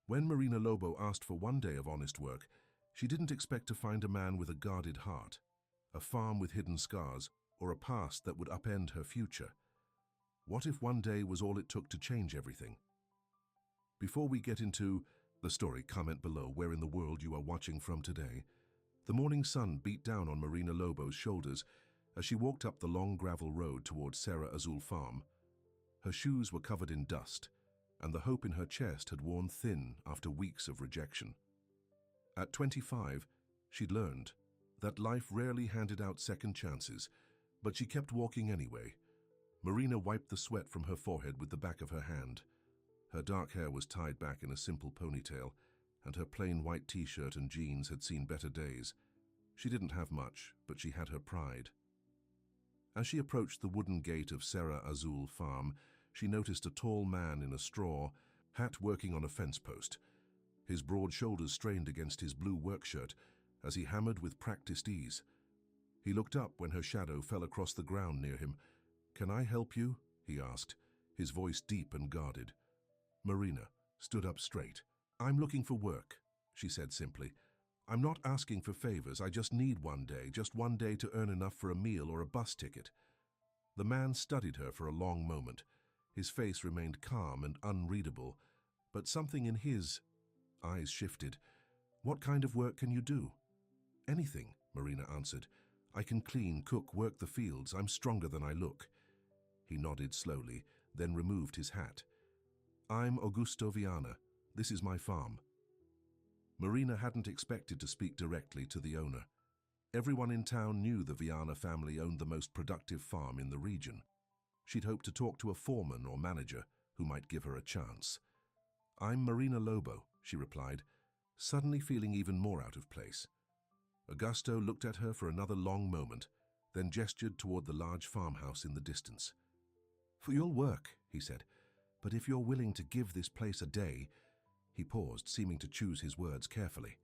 When Marina Lobo asked for one day of honest work, she didn't expect to find a man with a guarded heart, a farm with hidden scars, or a past that would upend her future. What if one day was all it took to change everything? Before we get into the story, comment below where in the world you are watching from today. The morning sun beat down on Marina Lobo's shoulders as she walked up the long gravel road towards Serra Azul Farm. Her shoes were covered in dust, and the hope in her chest had worn thin after weeks of rejection. At 25, she'd learned that life rarely handed out second chances, but she kept walking anyway. Marina wiped the sweat from her forehead with the back of her hand. Her dark hair was tied back in a simple ponytail, and her plain white t-shirt and jeans had seen better days. She didn't have much, but she had her pride. As she approached the wooden gate of Serra Azul Farm, she noticed a tall man in a straw hat working on a fence post. His broad shoulders strained against his blue work shirt as he hammered with practiced ease. He looked up when her shadow fell across the ground near him. "Can I help you?" he asked, his voice deep and guarded. Marina stood up straight. "I'm looking for work," she said simply. "I'm not asking for favors, I just need just one day to earn enough for a meal or a bus ticket." The man studied her for a long moment. His face remained calm and unreadable, but something in his eyes shifted. "What kind of work can you do?" "Anything," Marina answered. "I can clean, cook, work the fields. I'm stronger than I look." He nodded slowly, then removed his hat. "I'm Augusto Viana. This is my farm." Marina hadn't expected to speak directly to the owner. Everyone in town knew the Viana family owned the most productive farm in the region. She'd hoped to talk to a foreman or manager who might give her a chance. "I'm Marina Lobo," she replied, suddenly feeling even more out of place. Augusto looked at her for another long moment, then gestured toward the large farmhouse in the distance. "For your work," he said, "but if you're willing to give this place a day—" He paused, seeming to choose his words carefully.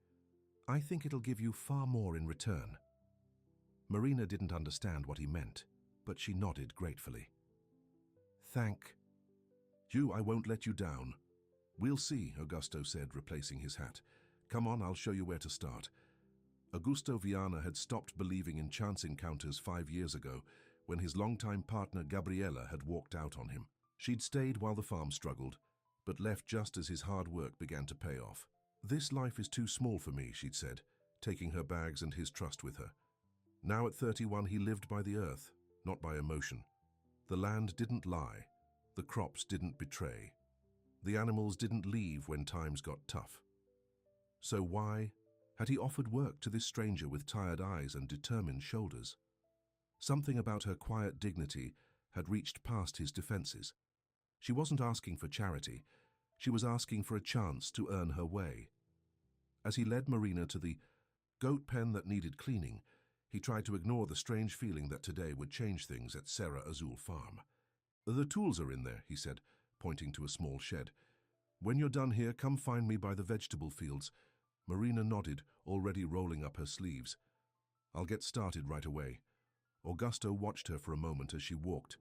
"I think it'll give you far more in return." Marina didn't understand what he meant, but she nodded gratefully. "Thank you, I won't let you down." "We'll see," Augusto said, replacing his hat. "Come on, I'll show you where to start." Augusto Viana had stopped believing in chance encounters 5 years ago, when his longtime partner Gabriela had walked out on him. She'd stayed while the farm struggled, but left just as his hard work began to pay off. "This life is too small for me," she'd said, taking her bags and his trust with her. Now at 31, he lived by the earth, not by emotion. The land didn't lie. The crops didn't betray. The animals didn't leave when times got tough. So why had he offered work to this stranger with tired eyes and determined shoulders? Something about her quiet dignity had reached past his defenses. She wasn't asking for charity. She was asking for a chance to earn her way. As he led Marina to the goat pen that needed cleaning, he tried to ignore the strange feeling that today would change things at Serra Azul Farm. "The tools are in there," he said, pointing to a small shed. "When you're done here, come find me by the vegetable fields." Marina nodded, already rolling up her sleeves. "I'll get started right away." Augusto watched her for a moment as she walked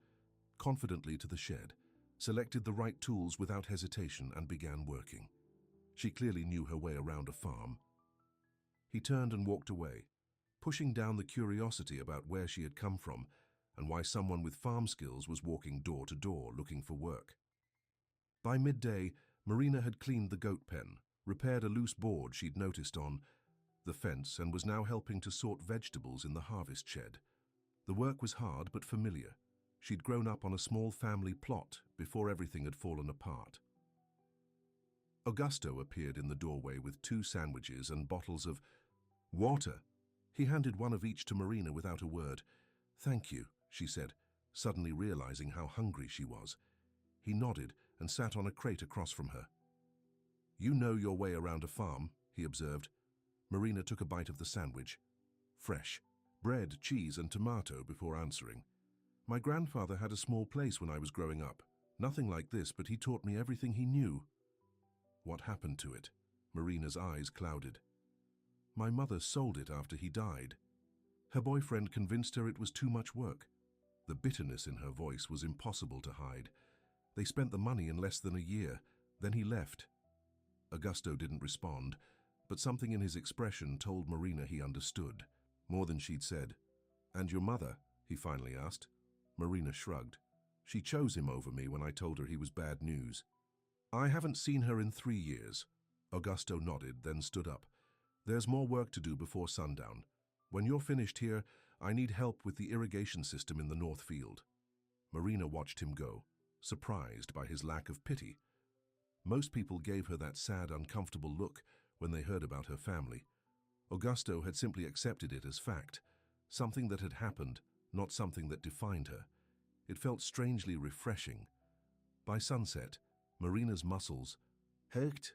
confidently to the shed, selected the right tools without hesitation, and began working. She clearly knew her way around a farm. He turned and walked away, pushing down the curiosity about where she had come from and why someone with farm skills was walking door to door looking for work. By midday, Marina had cleaned the goat pen, repaired a loose board she'd noticed on the fence, and was now helping to sort vegetables in the harvest shed. The work was hard but familiar. She'd grown up on a small family plot before everything had fallen apart. Augusto appeared in the doorway with 2 sandwiches and bottles of water. He handed one of each to Marina without a word. "Thank you," she said, suddenly realizing how hungry she was. He nodded and sat on a crate across from her. "You know your way around a farm," he observed. Marina took a bite of the sandwich. Fresh bread, cheese, and tomato before answering. "My grandfather had a small place when I was growing up. Nothing like this, but he taught me everything he knew." "What happened to it?" Marina's eyes clouded. "My mother sold it after he died. Her boyfriend convinced her it was too much work." The bitterness in her voice was impossible to hide. "They spent the money in less than a year. Then he left." Augusto didn't respond, but something in his expression told Marina he understood, more than she'd said. "And your mother?" he finally asked. Marina shrugged. "She chose him over me when I told her he was bad news." "I haven't seen her in 3 years." Augusto nodded, then stood up. "There's more work to do before sundown. When you're finished here, I need help with the irrigation system in the North Field." Marina watched him go, surprised by his lack of pity. Most people gave her that sad, uncomfortable look when they heard about her family. Augusto had simply accepted it as fact, something that had happened, not something that defined her. It felt strangely refreshing. By sunset, Marina's muscles ached,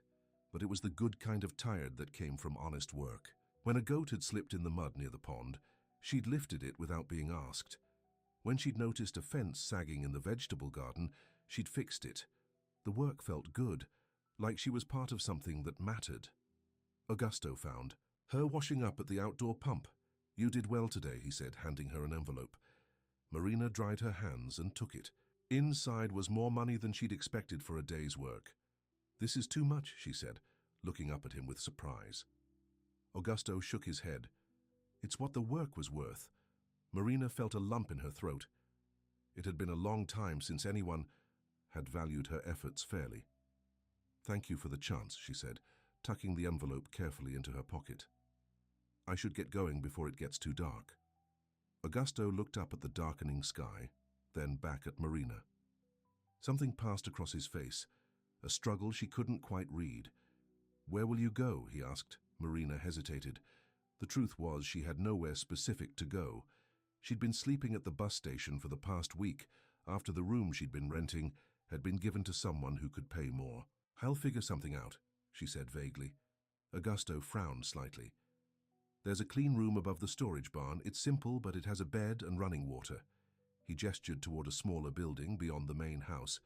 but it was the good kind of tired that came from honest work. When a goat had slipped in the mud near the pond, she'd lifted it without being asked. When she'd noticed a fence sagging in the vegetable garden, she'd fixed it. The work felt good, like she was part of something that mattered. Augusto found her washing up at the outdoor pump. "You did well today," he said, handing her an envelope. Marina dried her hands and took it. Inside was more money than she'd expected for a day's work. "This is too much," she said, looking up at him with surprise. Augusto shook his head. "It's what the work was worth." Marina felt a lump in her throat. It had been a long time since anyone had valued her efforts fairly. "Thank you for the chance," she said, tucking the envelope carefully into her pocket. "I should get going before it gets too dark." Augusto looked up at the darkening sky, then back at Marina. Something passed across his face, a struggle she couldn't quite read. "Where will you go?" he asked. Marina hesitated. The truth was she had nowhere specific to go. She'd been sleeping at the bus station for the past week after the room she'd been renting had been given to someone who could pay more. "I'll figure something out," she said vaguely. Augusto frowned slightly. "There's a clean room above the storage barn. It's simple, but it has a bed and running water." He gestured toward a smaller building beyond the main house.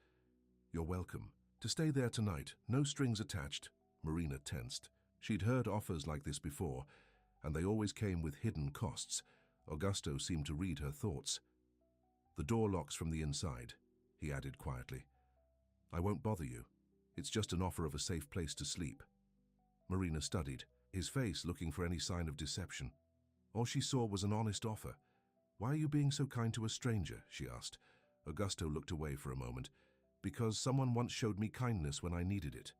"You're welcome. To stay there tonight, no strings attached." Marina tensed. She'd heard offers like this before, and they always came with hidden costs. Augusto seemed to read her thoughts. "The door locks from the inside," he added quietly. "I won't bother you. It's just an offer of a safe place to sleep." Marina studied, his face looking for any sign of deception. All she saw was an honest offer. "Why are you being so kind to a stranger?" she asked. Augusto looked away for a moment. "Because someone once showed me kindness when I needed it."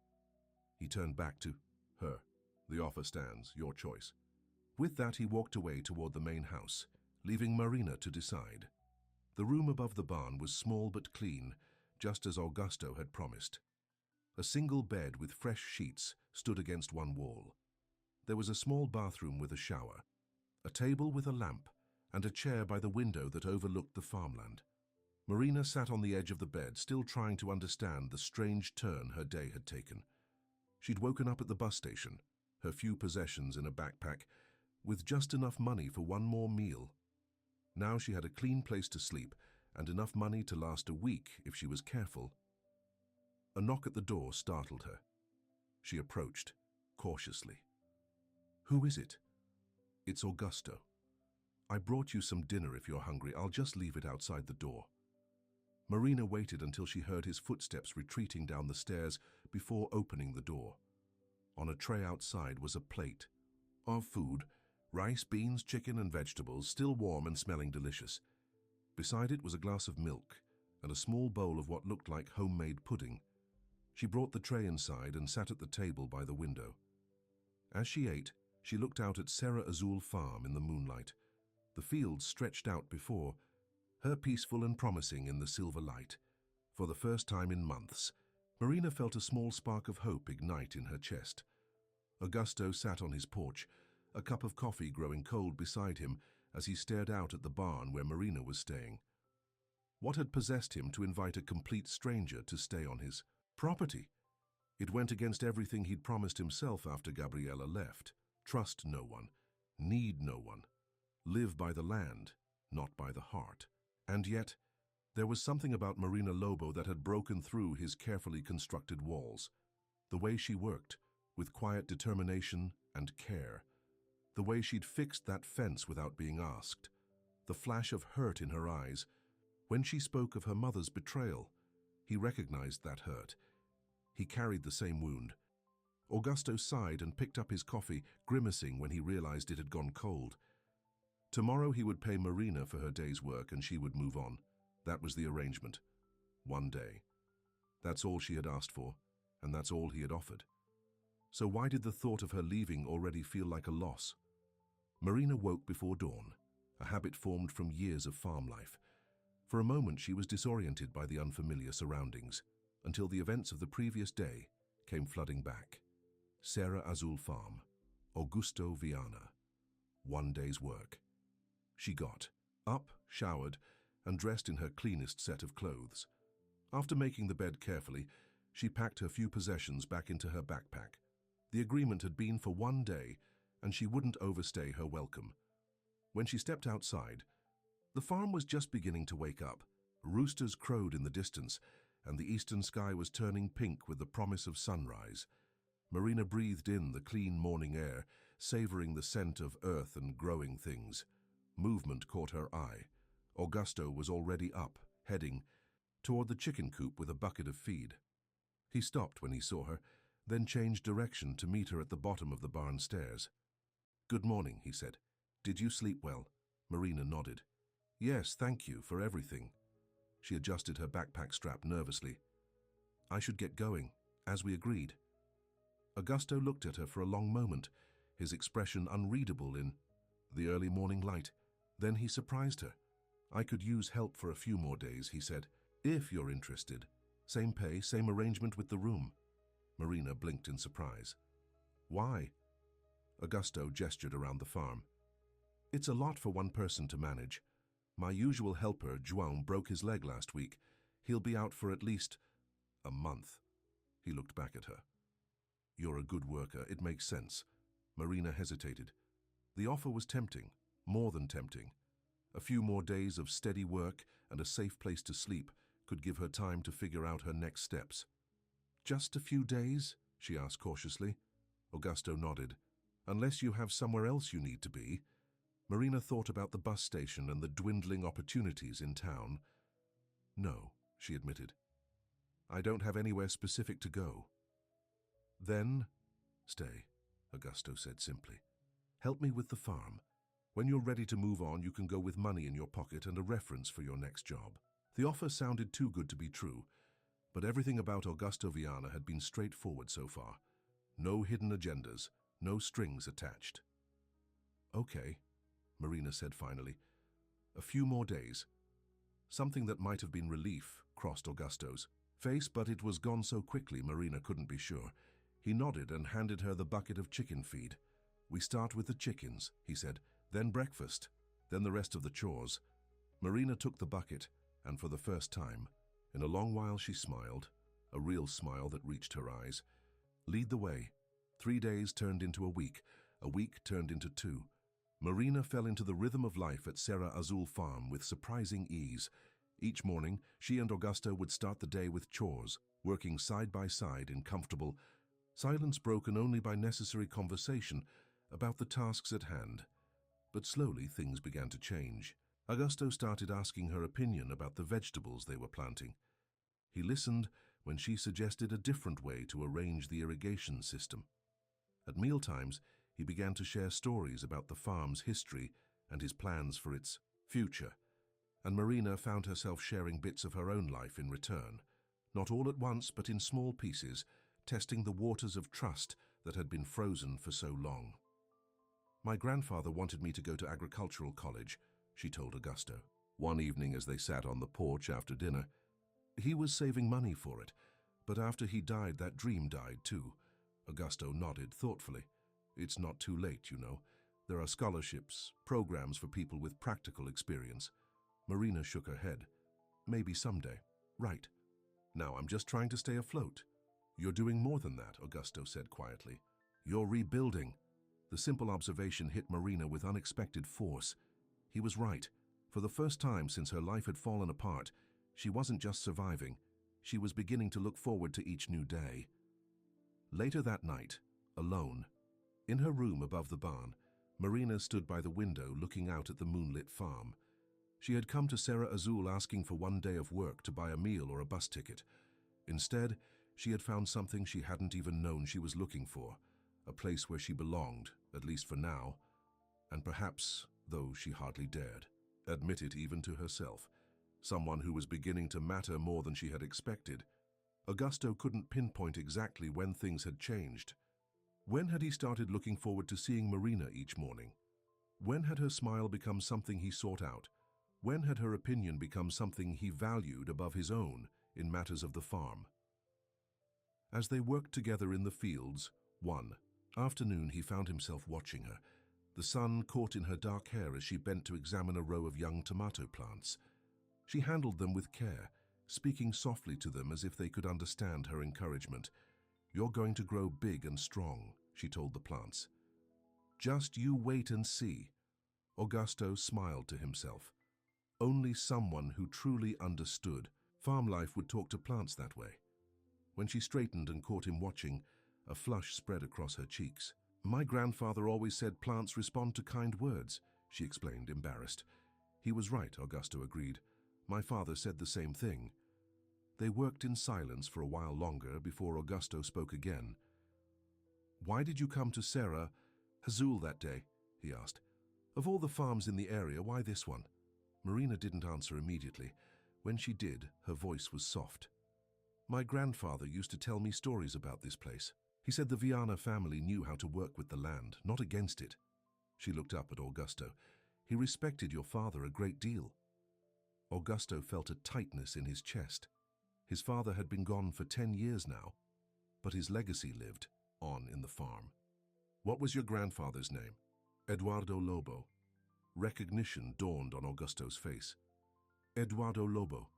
He turned back to her. "The offer stands, your choice." With that, he walked away toward the main house, leaving Marina to decide. The room above the barn was small but clean, just as Augusto had promised. A single bed with fresh sheets stood against one wall. There was a small bathroom with a shower, a table with a lamp, and a chair by the window that overlooked the farmland. Marina sat on the edge of the bed, still trying to understand the strange turn her day had taken. She'd woken up at the bus station, her few possessions in a backpack, with just enough money for one more meal. Now she had a clean place to sleep and enough money to last a week if she was careful. A knock at the door startled her. She approached, cautiously. "Who is it?" "It's Augusto. I brought you some dinner if you're hungry. I'll just leave it outside the door." Marina waited until she heard his footsteps retreating down the stairs before opening the door. On a tray outside was a plate of food, rice, beans, chicken, and vegetables, still warm and smelling delicious. Beside it was a glass of milk and a small bowl of what looked like homemade pudding. She brought the tray inside and sat at the table by the window. As she ate, she looked out at Serra Azul Farm in the moonlight. The fields stretched out before her, peaceful and promising in the silver light. For the first time in months, Marina felt a small spark of hope ignite in her chest. Augusto sat on his porch, a cup of coffee growing cold beside him as he stared out at the barn where Marina was staying. What had possessed him to invite a complete stranger to stay on his property? It went against everything he'd promised himself after Gabriela left. Trust no one, need no one, live by the land, not by the heart. And yet, there was something about Marina Lobo that had broken through his carefully constructed walls. The way she worked, with quiet determination and care. The way she'd fixed that fence without being asked. The flash of hurt in her eyes. When she spoke of her mother's betrayal, he recognized that hurt. He carried the same wound. Augusto sighed and picked up his coffee, grimacing when he realized it had gone cold. Tomorrow he would pay Marina for her day's work and she would move on. That was the arrangement. One day. That's all she had asked for, and that's all he had offered. So why did the thought of her leaving already feel like a loss? Marina woke before dawn, a habit formed from years of farm life. For a moment she was disoriented by the unfamiliar surroundings, until the events of the previous day came flooding back. Serra Azul Farm, Augusto Viana. One day's work. She got up, showered, and dressed in her cleanest set of clothes. After making the bed carefully, she packed her few possessions back into her backpack. The agreement had been for one day, and she wouldn't overstay her welcome. When she stepped outside, the farm was just beginning to wake up. Roosters crowed in the distance, and the eastern sky was turning pink with the promise of sunrise. Marina breathed in the clean morning air, savoring the scent of earth and growing things. Movement caught her eye. Augusto was already up, heading toward the chicken coop with a bucket of feed. He stopped when he saw her, then changed direction to meet her at the bottom of the barn stairs. "Good morning," he said. "Did you sleep well?" Marina nodded. "Yes, thank you for everything." She adjusted her backpack strap nervously. "I should get going, as we agreed." Augusto looked at her for a long moment, his expression unreadable in the early morning light. Then he surprised her. "I could use help for a few more days," he said. "If you're interested. Same pay, same arrangement with the room." Marina blinked in surprise. "Why?" Augusto gestured around the farm. "It's a lot for one person to manage. My usual helper, João, broke his leg last week. He'll be out for at least a month." He looked back at her. "You're a good worker. It makes sense." Marina hesitated. The offer was tempting, more than tempting. A few more days of steady work and a safe place to sleep could give her time to figure out her next steps. "Just a few days?" she asked cautiously. Augusto nodded. "Unless you have somewhere else you need to be." Marina thought about the bus station and the dwindling opportunities in town. "No," she admitted. "I don't have anywhere specific to go." "Then stay," Augusto said simply. "Help me with the farm. When you're ready to move on, you can go with money in your pocket and a reference for your next job." The offer sounded too good to be true, but everything about Augusto Viana had been straightforward so far. No hidden agendas, no strings attached. "Okay," Marina said finally. "A few more days." Something that might have been relief crossed Augusto's face, but it was gone so quickly Marina couldn't be sure. He nodded and handed her the bucket of chicken feed. "We start with the chickens," he said, "then breakfast, then the rest of the chores." Marina took the bucket, and for the first time, in a long while she smiled, a real smile that reached her eyes. "Lead the way." 3 days turned into a week turned into 2. Marina fell into the rhythm of life at Serra Azul Farm with surprising ease. Each morning, she and Augusto would start the day with chores, working side by side in comfortable silence broken only by necessary conversation about the tasks at hand. But slowly things began to change. Augusto started asking her opinion about the vegetables they were planting. He listened when she suggested a different way to arrange the irrigation system. At mealtimes, he began to share stories about the farm's history and his plans for its future, and Marina found herself sharing bits of her own life in return, not all at once but in small pieces, testing the waters of trust that had been frozen for so long. "My grandfather wanted me to go to agricultural college," she told Augusto, one evening as they sat on the porch after dinner. "He was saving money for it, but after he died, that dream died too." Augusto nodded thoughtfully. "It's not too late, you know. There are scholarships, programs for people with practical experience." Marina shook her head. "Maybe someday." "Right. Now I'm just trying to stay afloat." "You're doing more than that," Augusto said quietly. "You're rebuilding." The simple observation hit Marina with unexpected force. He was right. For the first time since her life had fallen apart, she wasn't just surviving, she was beginning to look forward to each new day. Later that night, alone, in her room above the barn, Marina stood by the window looking out at the moonlit farm. She had come to Serra Azul asking for one day of work to buy a meal or a bus ticket. Instead, She had found something she hadn't even known she was looking for, a place where she belonged, at least for now, and perhaps, though she hardly dared, admit it even to herself, someone who was beginning to matter more than she had expected. Augusto couldn't pinpoint exactly when things had changed. When had he started looking forward to seeing Marina each morning? When had her smile become something he sought out? When had her opinion become something he valued above his own in matters of the farm? As they worked together in the fields, one afternoon he found himself watching her, the sun caught in her dark hair as she bent to examine a row of young tomato plants. She handled them with care, speaking softly to them as if they could understand her encouragement. "You're going to grow big and strong," she told the plants. "Just you wait and see." Augusto smiled to himself. Only someone who truly understood farm life would talk to plants that way. When she straightened and caught him watching, a flush spread across her cheeks. "My grandfather always said plants respond to kind words," she explained, embarrassed. "He was right," Augusto agreed. "My father said the same thing." They worked in silence for a while longer before Augusto spoke again. "Why did you come to Serra Azul that day?" he asked. "Of all the farms in the area, why this one?" Marina didn't answer immediately. When she did, her voice was soft. "My grandfather used to tell me stories about this place. He said the Viana family knew how to work with the land, not against it." She looked up at Augusto. "He respected your father a great deal." Augusto felt a tightness in his chest. His father had been gone for 10 years now, but his legacy lived on in the farm. "What was your grandfather's name?" "Eduardo Lobo." Recognition dawned on Augusto's face. "Eduardo Lobo.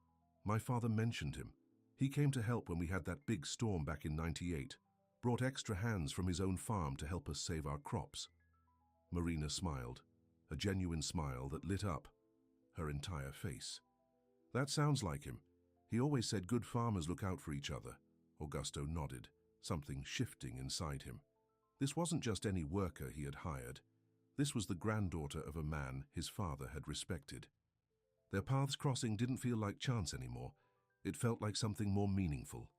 My father mentioned him. He came to help when we had that big storm back in '98, brought extra hands from his own farm to help us save our crops." Marina smiled, a genuine smile that lit up her entire face. "That sounds like him. He always said good farmers look out for each other." Augusto nodded, something shifting inside him. This wasn't just any worker he had hired. This was the granddaughter of a man his father had respected. Their paths crossing didn't feel like chance anymore. It felt like something more meaningful.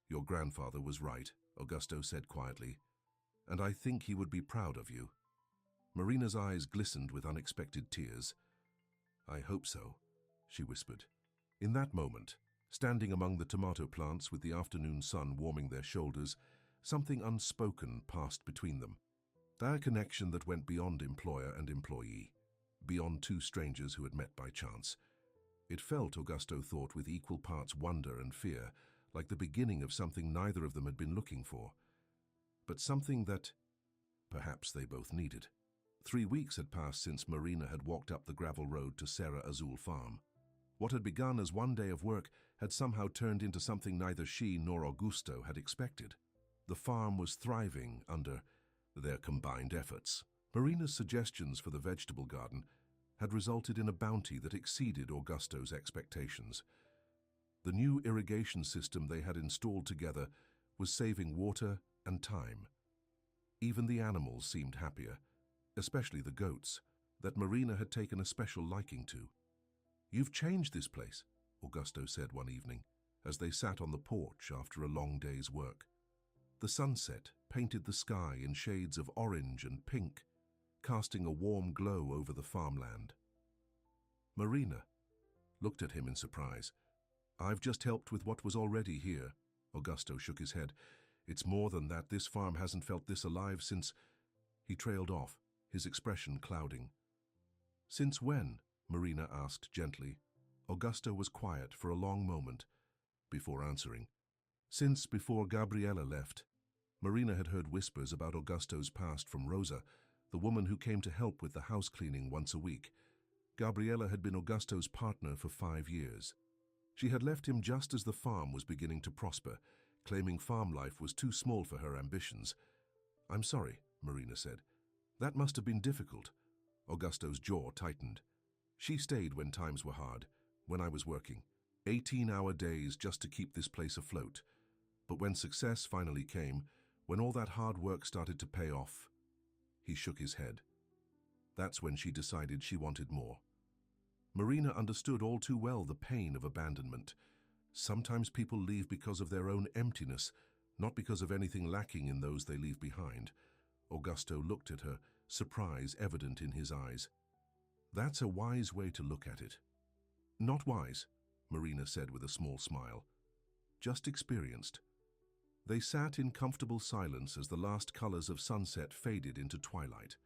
"Your grandfather was right," Augusto said quietly, "and I think he would be proud of you." Marina's eyes glistened with unexpected tears. "I hope so," she whispered. In that moment, standing among the tomato plants with the afternoon sun warming their shoulders, something unspoken passed between them. A connection that went beyond employer and employee, beyond two strangers who had met by chance. It felt, Augusto thought, with equal parts wonder and fear, like the beginning of something neither of them had been looking for, but something that perhaps they both needed. 3 weeks had passed since Marina had walked up the gravel road to Serra Azul farm. What had begun as one day of work had somehow turned into something neither she nor Augusto had expected. The farm was thriving under their combined efforts. Marina's suggestions for the vegetable garden had resulted in a bounty that exceeded Augusto's expectations. The new irrigation system they had installed together was saving water and time. Even the animals seemed happier, especially the goats, that Marina had taken a special liking to. "You've changed this place," Augusto said one evening, as they sat on the porch after a long day's work. The sunset painted the sky in shades of orange and pink, casting a warm glow over the farmland. Marina looked at him in surprise. "I've just helped with what was already here." Augusto shook his head. "It's more than that. This farm hasn't felt this alive since—" He trailed off, his expression clouding. "Since when?" Marina asked gently. Augusto was quiet for a long moment before answering. "Since before Gabriela left." Marina had heard whispers about Augusto's past from Rosa, the woman who came to help with the house cleaning once a week. Gabriela had been Augusto's partner for 5 years. She had left him just as the farm was beginning to prosper, claiming farm life was too small for her ambitions. "I'm sorry," Marina said. "That must have been difficult." Augusto's jaw tightened. "She stayed when times were hard, when I was working. 18-hour days just to keep this place afloat. But when success finally came, when all that hard work started to pay off," he shook his head. "That's when she decided she wanted more." Marina understood all too well the pain of abandonment. Sometimes people leave because of their own emptiness, not because of anything lacking in those they leave behind. Augusto looked at her, surprise evident in his eyes. That's a wise way to look at it. Not wise, Marina said with a small smile. Just experienced. They sat in comfortable silence as the last colors of sunset faded into twilight.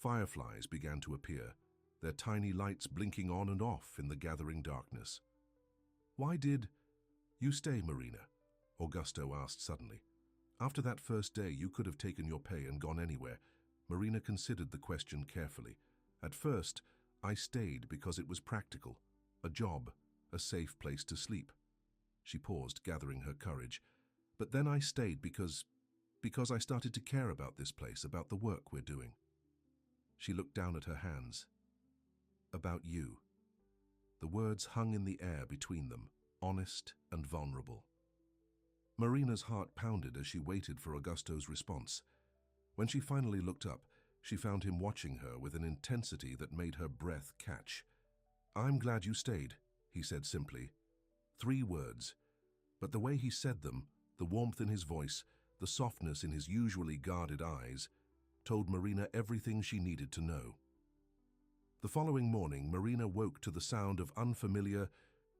Fireflies began to appear, their tiny lights blinking on and off in the gathering darkness. Why did you stay, Marina? Augusto asked suddenly. After that first day, you could have taken your pay and gone anywhere. Marina considered the question carefully. At first, I stayed because it was practical. A job, a safe place to sleep. She paused, gathering her courage. But then I stayed because I started to care about this place, about the work we're doing. She looked down at her hands. About you. The words hung in the air between them, honest and vulnerable. Marina's heart pounded as she waited for Augusto's response. When she finally looked up, she found him watching her with an intensity that made her breath catch. I'm glad you stayed, he said simply. 3 words. But the way he said them, the warmth in his voice, the softness in his usually guarded eyes, told Marina everything she needed to know. The following morning, Marina woke to the sound of unfamiliar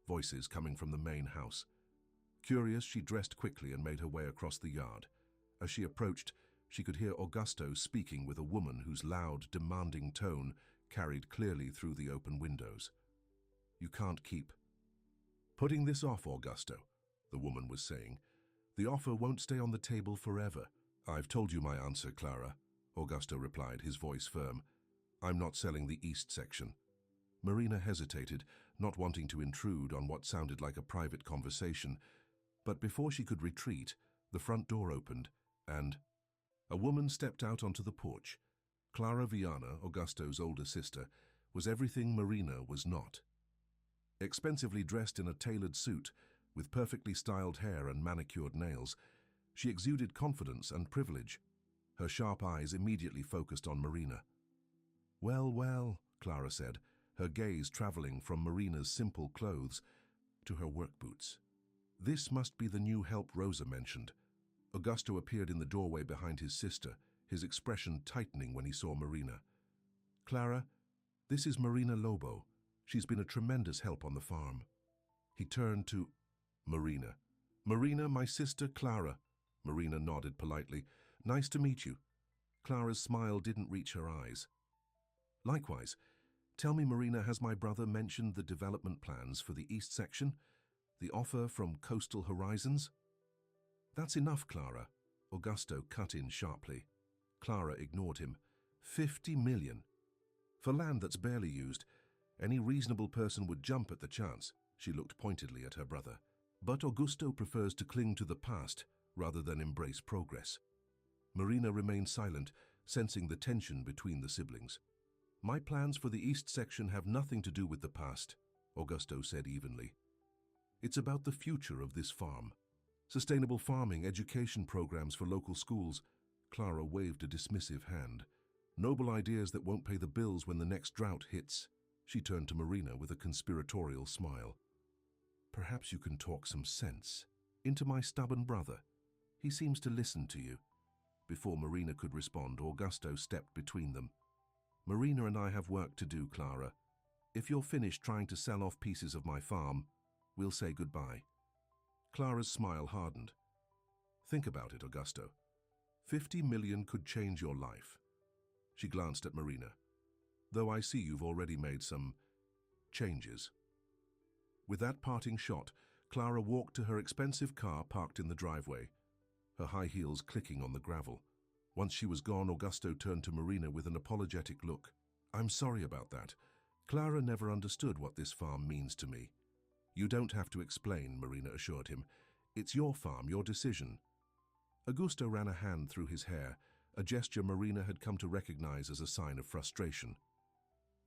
voices coming from the main house. Curious, she dressed quickly and made her way across the yard. As she approached, she could hear Augusto speaking with a woman whose loud, demanding tone carried clearly through the open windows. You can't keep putting this off, Augusto, the woman was saying. The offer won't stay on the table forever. I've told you my answer, Clara, Augusto replied, his voice firm. I'm not selling the East section. Marina hesitated, not wanting to intrude on what sounded like a private conversation, but before she could retreat, the front door opened, and a woman stepped out onto the porch. Clara Viana, Augusto's older sister, was everything Marina was not. Expensively dressed in a tailored suit, with perfectly styled hair and manicured nails, she exuded confidence and privilege. Her sharp eyes immediately focused on Marina. Well, well, Clara said, her gaze traveling from Marina's simple clothes to her work boots. This must be the new help Rosa mentioned. Augusto appeared in the doorway behind his sister, his expression tightening when he saw Marina. Clara, this is Marina Lobo. She's been a tremendous help on the farm. He turned to Marina. Marina, my sister Clara. Marina nodded politely. Nice to meet you. Clara's smile didn't reach her eyes. Likewise. Tell me, Marina, has my brother mentioned the development plans for the East section? The offer from Coastal Horizons? That's enough, Clara. Augusto cut in sharply. Clara ignored him. 50 million. For land that's barely used, any reasonable person would jump at the chance. She looked pointedly at her brother. But Augusto prefers to cling to the past rather than embrace progress. Marina remained silent, sensing the tension between the siblings. My plans for the East section have nothing to do with the past, Augusto said evenly. It's about the future of this farm. Sustainable farming, education programs for local schools. Clara waved a dismissive hand. Noble ideas that won't pay the bills when the next drought hits. She turned to Marina with a conspiratorial smile. Perhaps you can talk some sense into my stubborn brother. He seems to listen to you. Before Marina could respond, Augusto stepped between them. Marina and I have work to do, Clara. If you're finished trying to sell off pieces of my farm, we'll say goodbye. Clara's smile hardened. Think about it, Augusto. 50 million could change your life. She glanced at Marina. Though I see you've already made some changes. With that parting shot, Clara walked to her expensive car parked in the driveway, her high heels clicking on the gravel. Once she was gone, Augusto turned to Marina with an apologetic look. I'm sorry about that. Clara never understood what this farm means to me. You don't have to explain, Marina assured him. It's your farm, your decision. Augusto ran a hand through his hair, a gesture Marina had come to recognize as a sign of frustration.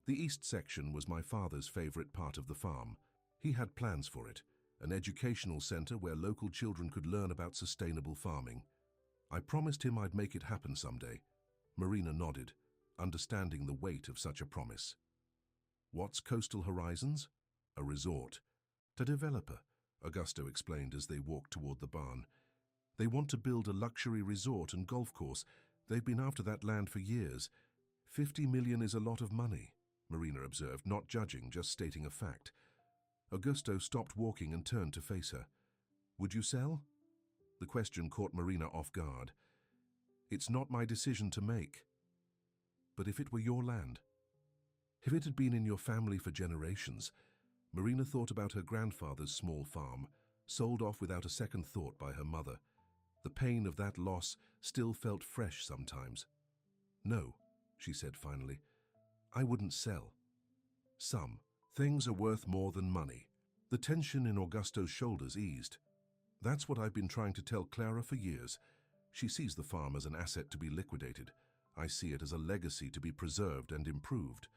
The East section was my father's favorite part of the farm. He had plans for it, an educational center where local children could learn about sustainable farming. I promised him I'd make it happen someday. Marina nodded, understanding the weight of such a promise. What's Coastal Horizons? A resort. A developer, Augusto explained as they walked toward the barn. They want to build a luxury resort and golf course. They've been after that land for years. 50 million is a lot of money, Marina observed, not judging, just stating a fact. Augusto stopped walking and turned to face her. Would you sell? The question caught Marina off guard. It's not my decision to make. But if it were your land? If it had been in your family for generations? Marina thought about her grandfather's small farm, sold off without a second thought by her mother. The pain of that loss still felt fresh sometimes. No, she said finally. I wouldn't sell. Some things are worth more than money. The tension in Augusto's shoulders eased. That's what I've been trying to tell Clara for years. She sees the farm as an asset to be liquidated. I see it as a legacy to be preserved and improved.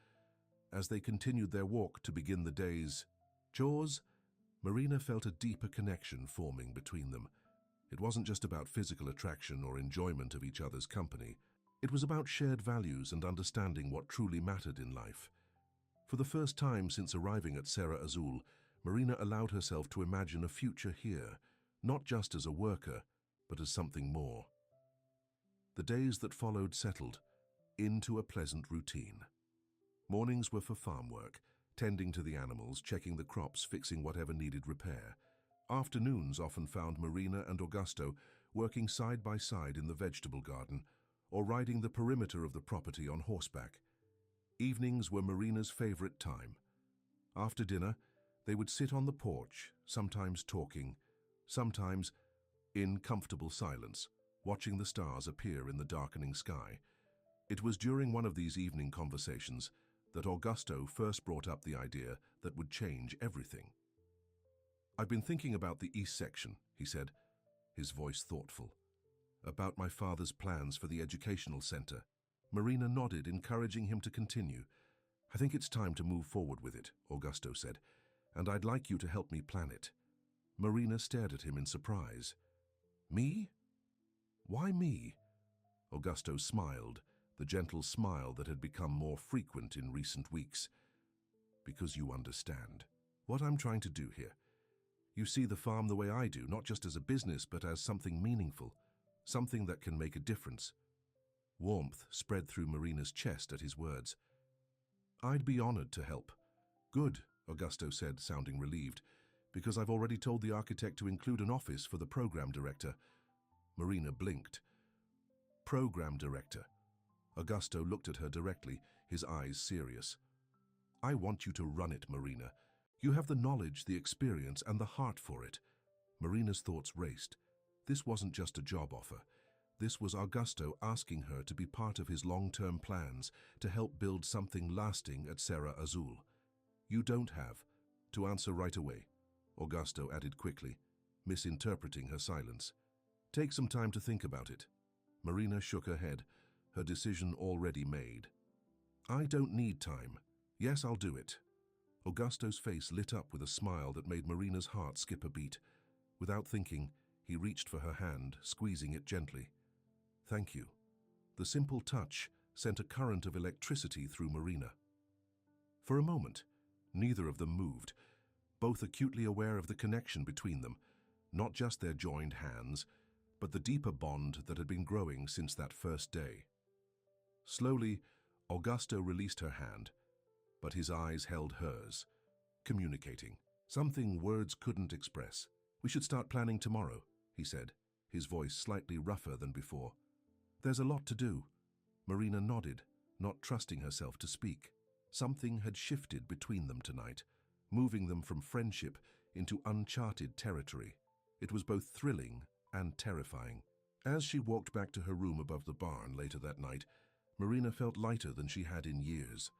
As they continued their walk to begin the day's chores, Marina felt a deeper connection forming between them. It wasn't just about physical attraction or enjoyment of each other's company. It was about shared values and understanding what truly mattered in life. For the first time since arriving at Serra Azul, Marina allowed herself to imagine a future here, not just as a worker, but as something more. The days that followed settled into a pleasant routine. Mornings were for farm work, tending to the animals, checking the crops, fixing whatever needed repair. Afternoons often found Marina and Augusto working side by side in the vegetable garden or riding the perimeter of the property on horseback. Evenings were Marina's favorite time. After dinner, they would sit on the porch, sometimes talking, sometimes in comfortable silence, watching the stars appear in the darkening sky. It was during one of these evening conversations that Augusto first brought up the idea that would change everything. I've been thinking about the East section, he said, his voice thoughtful. About my father's plans for the educational center. Marina nodded, encouraging him to continue. I think it's time to move forward with it, Augusto said, and I'd like you to help me plan it. Marina stared at him in surprise. Me? Why me? Augusto smiled, the gentle smile that had become more frequent in recent weeks. Because you understand what I'm trying to do here. You see the farm the way I do, not just as a business, but as something meaningful, something that can make a difference. Warmth spread through Marina's chest at his words. I'd be honored to help. Good, Augusto said, sounding relieved, because I've already told the architect to include an office for the program director. Marina blinked. Program director. Augusto looked at her directly, his eyes serious. I want you to run it, Marina. You have the knowledge, the experience, and the heart for it. Marina's thoughts raced. This wasn't just a job offer. This was Augusto asking her to be part of his long-term plans to help build something lasting at Serra Azul. You don't have to answer right away, Augusto added quickly, misinterpreting her silence. Take some time to think about it. Marina shook her head, her decision already made. I don't need time. Yes, I'll do it. Augusto's face lit up with a smile that made Marina's heart skip a beat. Without thinking, he reached for her hand, squeezing it gently. Thank you. The simple touch sent a current of electricity through Marina. For a moment, neither of them moved, both acutely aware of the connection between them, not just their joined hands, but the deeper bond that had been growing since that first day. Slowly, Augusto released her hand, but his eyes held hers, communicating, something words couldn't express. We should start planning tomorrow, he said, his voice slightly rougher than before. There's a lot to do. Marina nodded, not trusting herself to speak. Something had shifted between them tonight, moving them from friendship into uncharted territory. It was both thrilling and terrifying. As she walked back to her room above the barn later that night, Marina felt lighter than she had in years.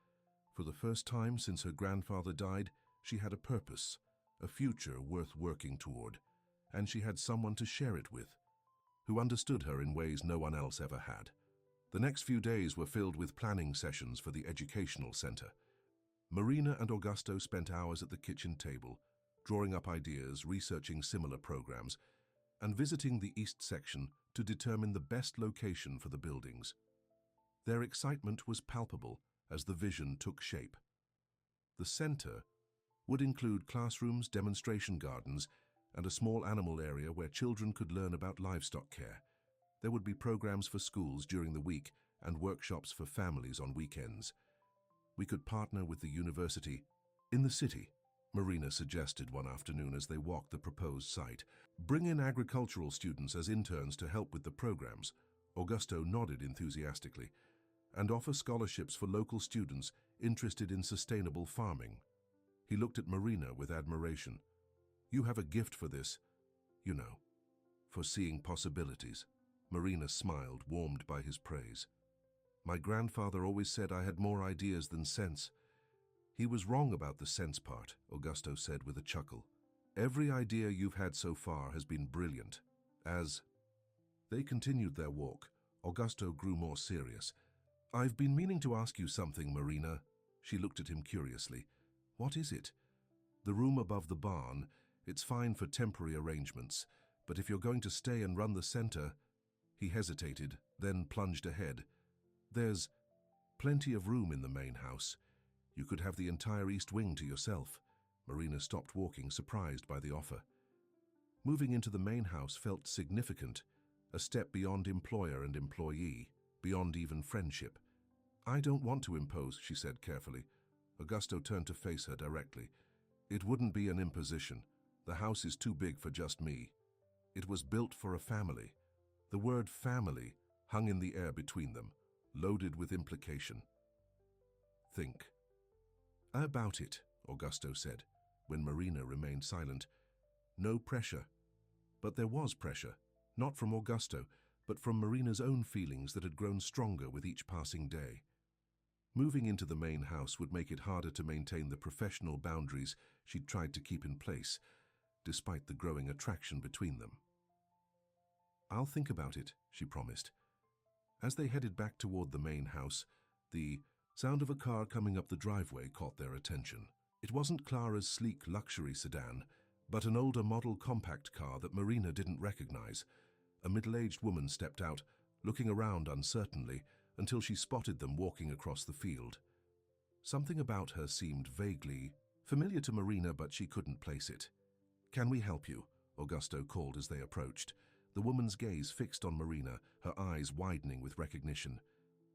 For the first time since her grandfather died, she had a purpose, a future worth working toward, and she had someone to share it with, who understood her in ways no one else ever had. The next few days were filled with planning sessions for the educational center. Marina and Augusto spent hours at the kitchen table, drawing up ideas, researching similar programs, and visiting the East section to determine the best location for the buildings. Their excitement was palpable as the vision took shape. The center would include classrooms, demonstration gardens, and a small animal area where children could learn about livestock care. There would be programs for schools during the week and workshops for families on weekends. We could partner with the university in the city, Marina suggested one afternoon as they walked the proposed site. Bring in agricultural students as interns to help with the programs. Augusto nodded enthusiastically. And offer scholarships for local students interested in sustainable farming. He looked at Marina with admiration. You have a gift for this, you know, for seeing possibilities. Marina smiled, warmed by his praise. My grandfather always said I had more ideas than sense. He was wrong about the sense part, Augusto said with a chuckle. Every idea you've had so far has been brilliant. As they continued their walk, Augusto grew more serious. I've been meaning to ask you something, Marina. She looked at him curiously. What is it? The room above the barn, it's fine for temporary arrangements, but if you're going to stay and run the center... He hesitated, then plunged ahead. There's plenty of room in the main house. You could have the entire east wing to yourself. Marina stopped walking, surprised by the offer. Moving into the main house felt significant, a step beyond employer and employee, beyond even friendship. I don't want to impose, she said carefully. Augusto turned to face her directly. It wouldn't be an imposition. The house is too big for just me. It was built for a family. The word family hung in the air between them, loaded with implication. Think. About it, Augusto said, when Marina remained silent. No pressure. But there was pressure, not from Augusto, but from Marina's own feelings that had grown stronger with each passing day. Moving into the main house would make it harder to maintain the professional boundaries she'd tried to keep in place, despite the growing attraction between them. I'll think about it, she promised. As they headed back toward the main house, the sound of a car coming up the driveway caught their attention. It wasn't Clara's sleek luxury sedan, but an older model compact car that Marina didn't recognize. A middle-aged woman stepped out, looking around uncertainly, until she spotted them walking across the field. Something about her seemed vaguely familiar to Marina, but she couldn't place it. Can we help you? Augusto called as they approached. The woman's gaze fixed on Marina, her eyes widening with recognition.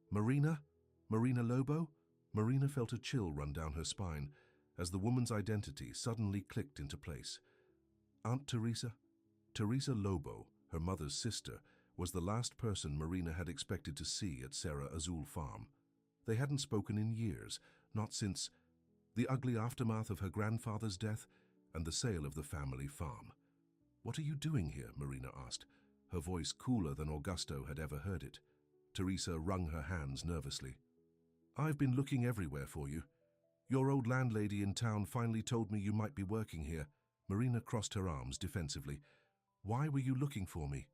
Marina? Marina Lobo? Marina felt a chill run down her spine as the woman's identity suddenly clicked into place. Aunt Teresa? Teresa Lobo, her mother's sister, was the last person Marina had expected to see at Serra Azul Farm. They hadn't spoken in years, not since the ugly aftermath of her grandfather's death and the sale of the family farm. What are you doing here? Marina asked, her voice cooler than Augusto had ever heard it. Teresa wrung her hands nervously. I've been looking everywhere for you. Your old landlady in town finally told me you might be working here. Marina crossed her arms defensively. Why were you looking for me?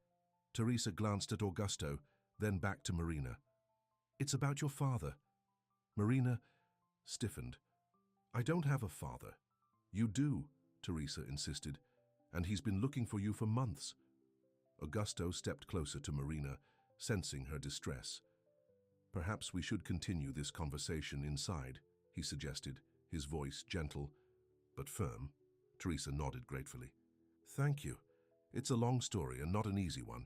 Teresa glanced at Augusto, then back to Marina. It's about your father. Marina stiffened. I don't have a father. You do, Teresa insisted, and he's been looking for you for months. Augusto stepped closer to Marina, sensing her distress. Perhaps we should continue this conversation inside, he suggested, his voice gentle but firm. Teresa nodded gratefully. Thank you. It's a long story and not an easy one.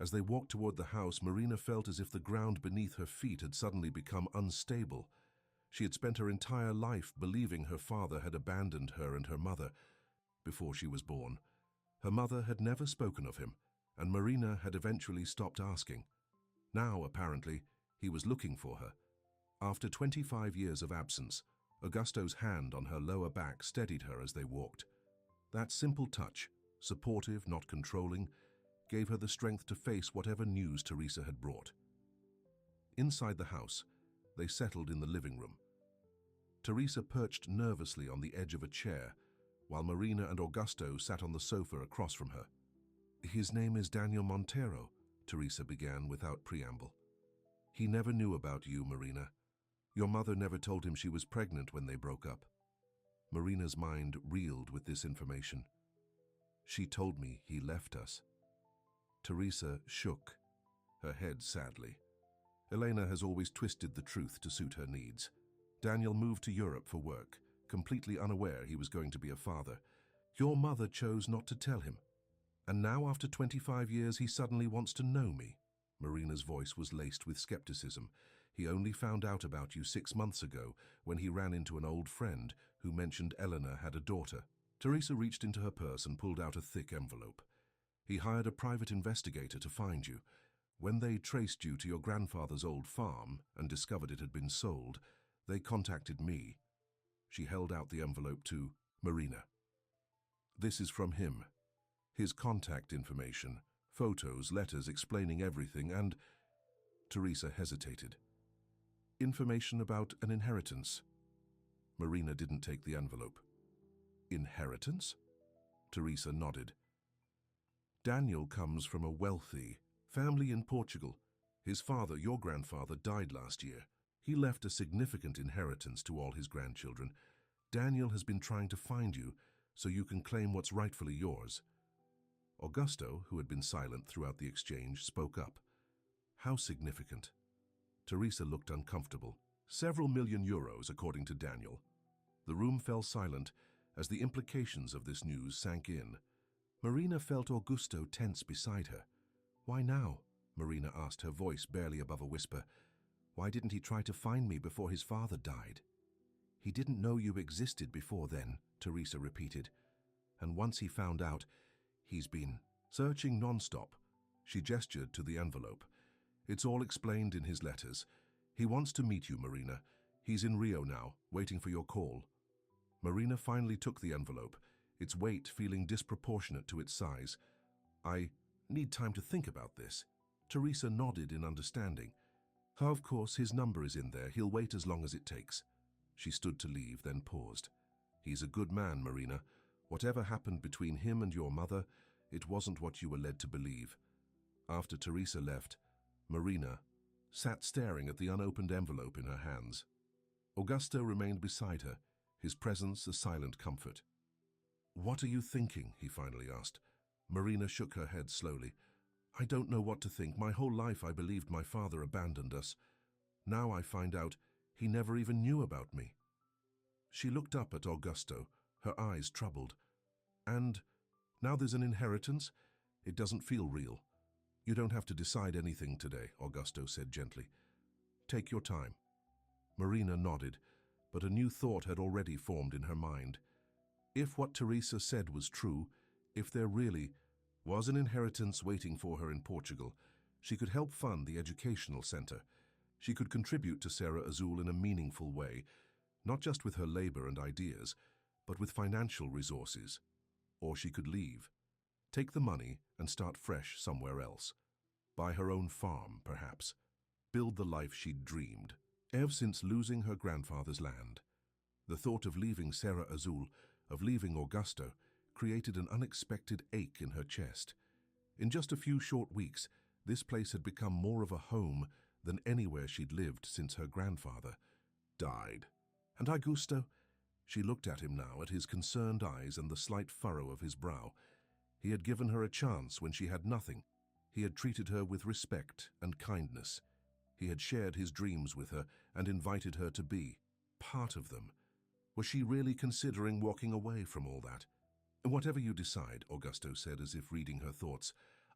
As they walked toward the house, Marina felt as if the ground beneath her feet had suddenly become unstable. She had spent her entire life believing her father had abandoned her and her mother before she was born. Her mother had never spoken of him, and Marina had eventually stopped asking. Now, apparently, he was looking for her. After 25 years of absence, Augusto's hand on her lower back steadied her as they walked. That simple touch, supportive, not controlling, gave her the strength to face whatever news Teresa had brought. Inside the house, they settled in the living room. Teresa perched nervously on the edge of a chair, while Marina and Augusto sat on the sofa across from her. His name is Daniel Montero, Teresa began without preamble. He never knew about you, Marina. Your mother never told him she was pregnant when they broke up. Marina's mind reeled with this information. She told me he left us. Teresa shook, her head sadly. Elena has always twisted the truth to suit her needs. Daniel moved to Europe for work, completely unaware he was going to be a father. Your mother chose not to tell him. And now, after 25 years, he suddenly wants to know me. Marina's voice was laced with skepticism. He only found out about you 6 months ago when he ran into an old friend who mentioned Eleanor had a daughter. Teresa reached into her purse and pulled out a thick envelope. He hired a private investigator to find you. When they traced you to your grandfather's old farm and discovered it had been sold, they contacted me. She held out the envelope to Marina. This is from him. His contact information, photos, letters explaining everything, and... Teresa hesitated. Information about an inheritance. Marina didn't take the envelope. Inheritance? Teresa nodded. Daniel comes from a wealthy family in Portugal. His father, your grandfather, died last year. He left a significant inheritance to all his grandchildren. Daniel has been trying to find you so you can claim what's rightfully yours. Augusto, who had been silent throughout the exchange, spoke up. How significant? Teresa looked uncomfortable. Several million euros, according to Daniel. The room fell silent as the implications of this news sank in. Marina felt Augusto tense beside her. Why now? Marina asked, her voice barely above a whisper. Why didn't he try to find me before his father died? He didn't know you existed before then, Teresa repeated. And once he found out, he's been searching non-stop. She gestured to the envelope. It's all explained in his letters. He wants to meet you, Marina. He's in Rio now, waiting for your call. Marina finally took the envelope, its weight feeling disproportionate to its size. I need time to think about this. Teresa nodded in understanding. Of course, his number is in there. He'll wait as long as it takes. She stood to leave, then paused. He's a good man, Marina. Whatever happened between him and your mother, it wasn't what you were led to believe. After Teresa left, Marina sat staring at the unopened envelope in her hands. Augusto remained beside her, his presence a silent comfort. What are you thinking? He finally asked. Marina shook her head slowly. I don't know what to think. My whole life I believed my father abandoned us. Now I find out he never even knew about me. She looked up at Augusto, her eyes troubled. And now there's an inheritance? It doesn't feel real. You don't have to decide anything today, Augusto said gently. Take your time. Marina nodded, but a new thought had already formed in her mind. If what Teresa said was true, if there really was an inheritance waiting for her in Portugal, she could help fund the educational center. She could contribute to Serra Azul in a meaningful way, not just with her labor and ideas, but with financial resources. Or she could leave, take the money and start fresh somewhere else. Buy her own farm, perhaps. Build the life she'd dreamed. Ever since losing her grandfather's land, the thought of leaving Serra Azul, of leaving Augusto, created an unexpected ache in her chest. In just a few short weeks, this place had become more of a home than anywhere she'd lived since her grandfather died. And Augusto? She looked at him now, at his concerned eyes and the slight furrow of his brow. He had given her a chance when she had nothing. He had treated her with respect and kindness. He had shared his dreams with her and invited her to be part of them. Was she really considering walking away from all that? Whatever you decide, Augusto said as if reading her thoughts,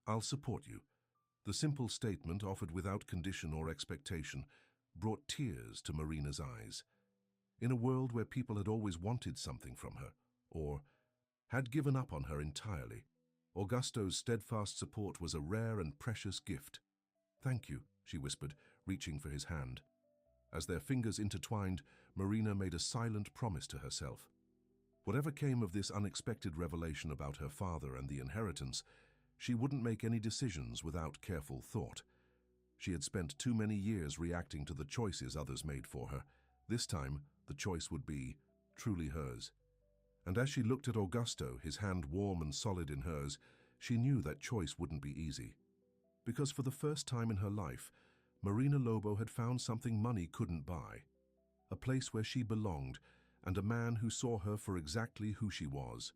I'll support you. The simple statement, offered without condition or expectation, brought tears to Marina's eyes. In a world where people had always wanted something from her, or had given up on her entirely, Augusto's steadfast support was a rare and precious gift. Thank you, she whispered, reaching for his hand. As their fingers intertwined, Marina made a silent promise to herself. Whatever came of this unexpected revelation about her father and the inheritance, she wouldn't make any decisions without careful thought. She had spent too many years reacting to the choices others made for her. This time, the choice would be truly hers. And as she looked at Augusto, his hand warm and solid in hers, she knew that choice wouldn't be easy. Because for the first time in her life, Marina Lobo had found something money couldn't buy. A place where she belonged, and a man who saw her for exactly who she was.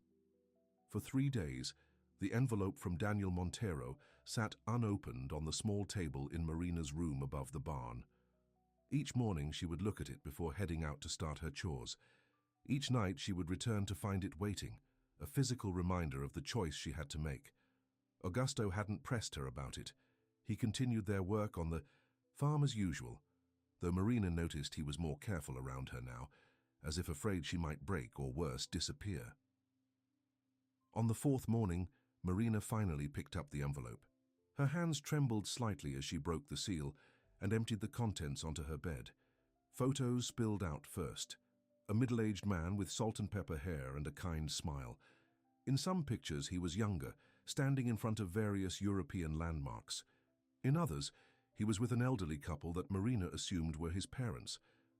For 3 days, the envelope from Daniel Montero sat unopened on the small table in Marina's room above the barn. Each morning she would look at it before heading out to start her chores. Each night she would return to find it waiting, a physical reminder of the choice she had to make. Augusto hadn't pressed her about it. He continued their work on the farm as usual, though Marina noticed he was more careful around her now, as if afraid she might break or worse, disappear. On the fourth morning, Marina finally picked up the envelope. Her hands trembled slightly as she broke the seal and emptied the contents onto her bed. Photos spilled out first. A middle-aged man with salt and pepper hair and a kind smile. In some pictures he was younger, standing in front of various European landmarks. In others, he was with an elderly couple that Marina assumed were his parents,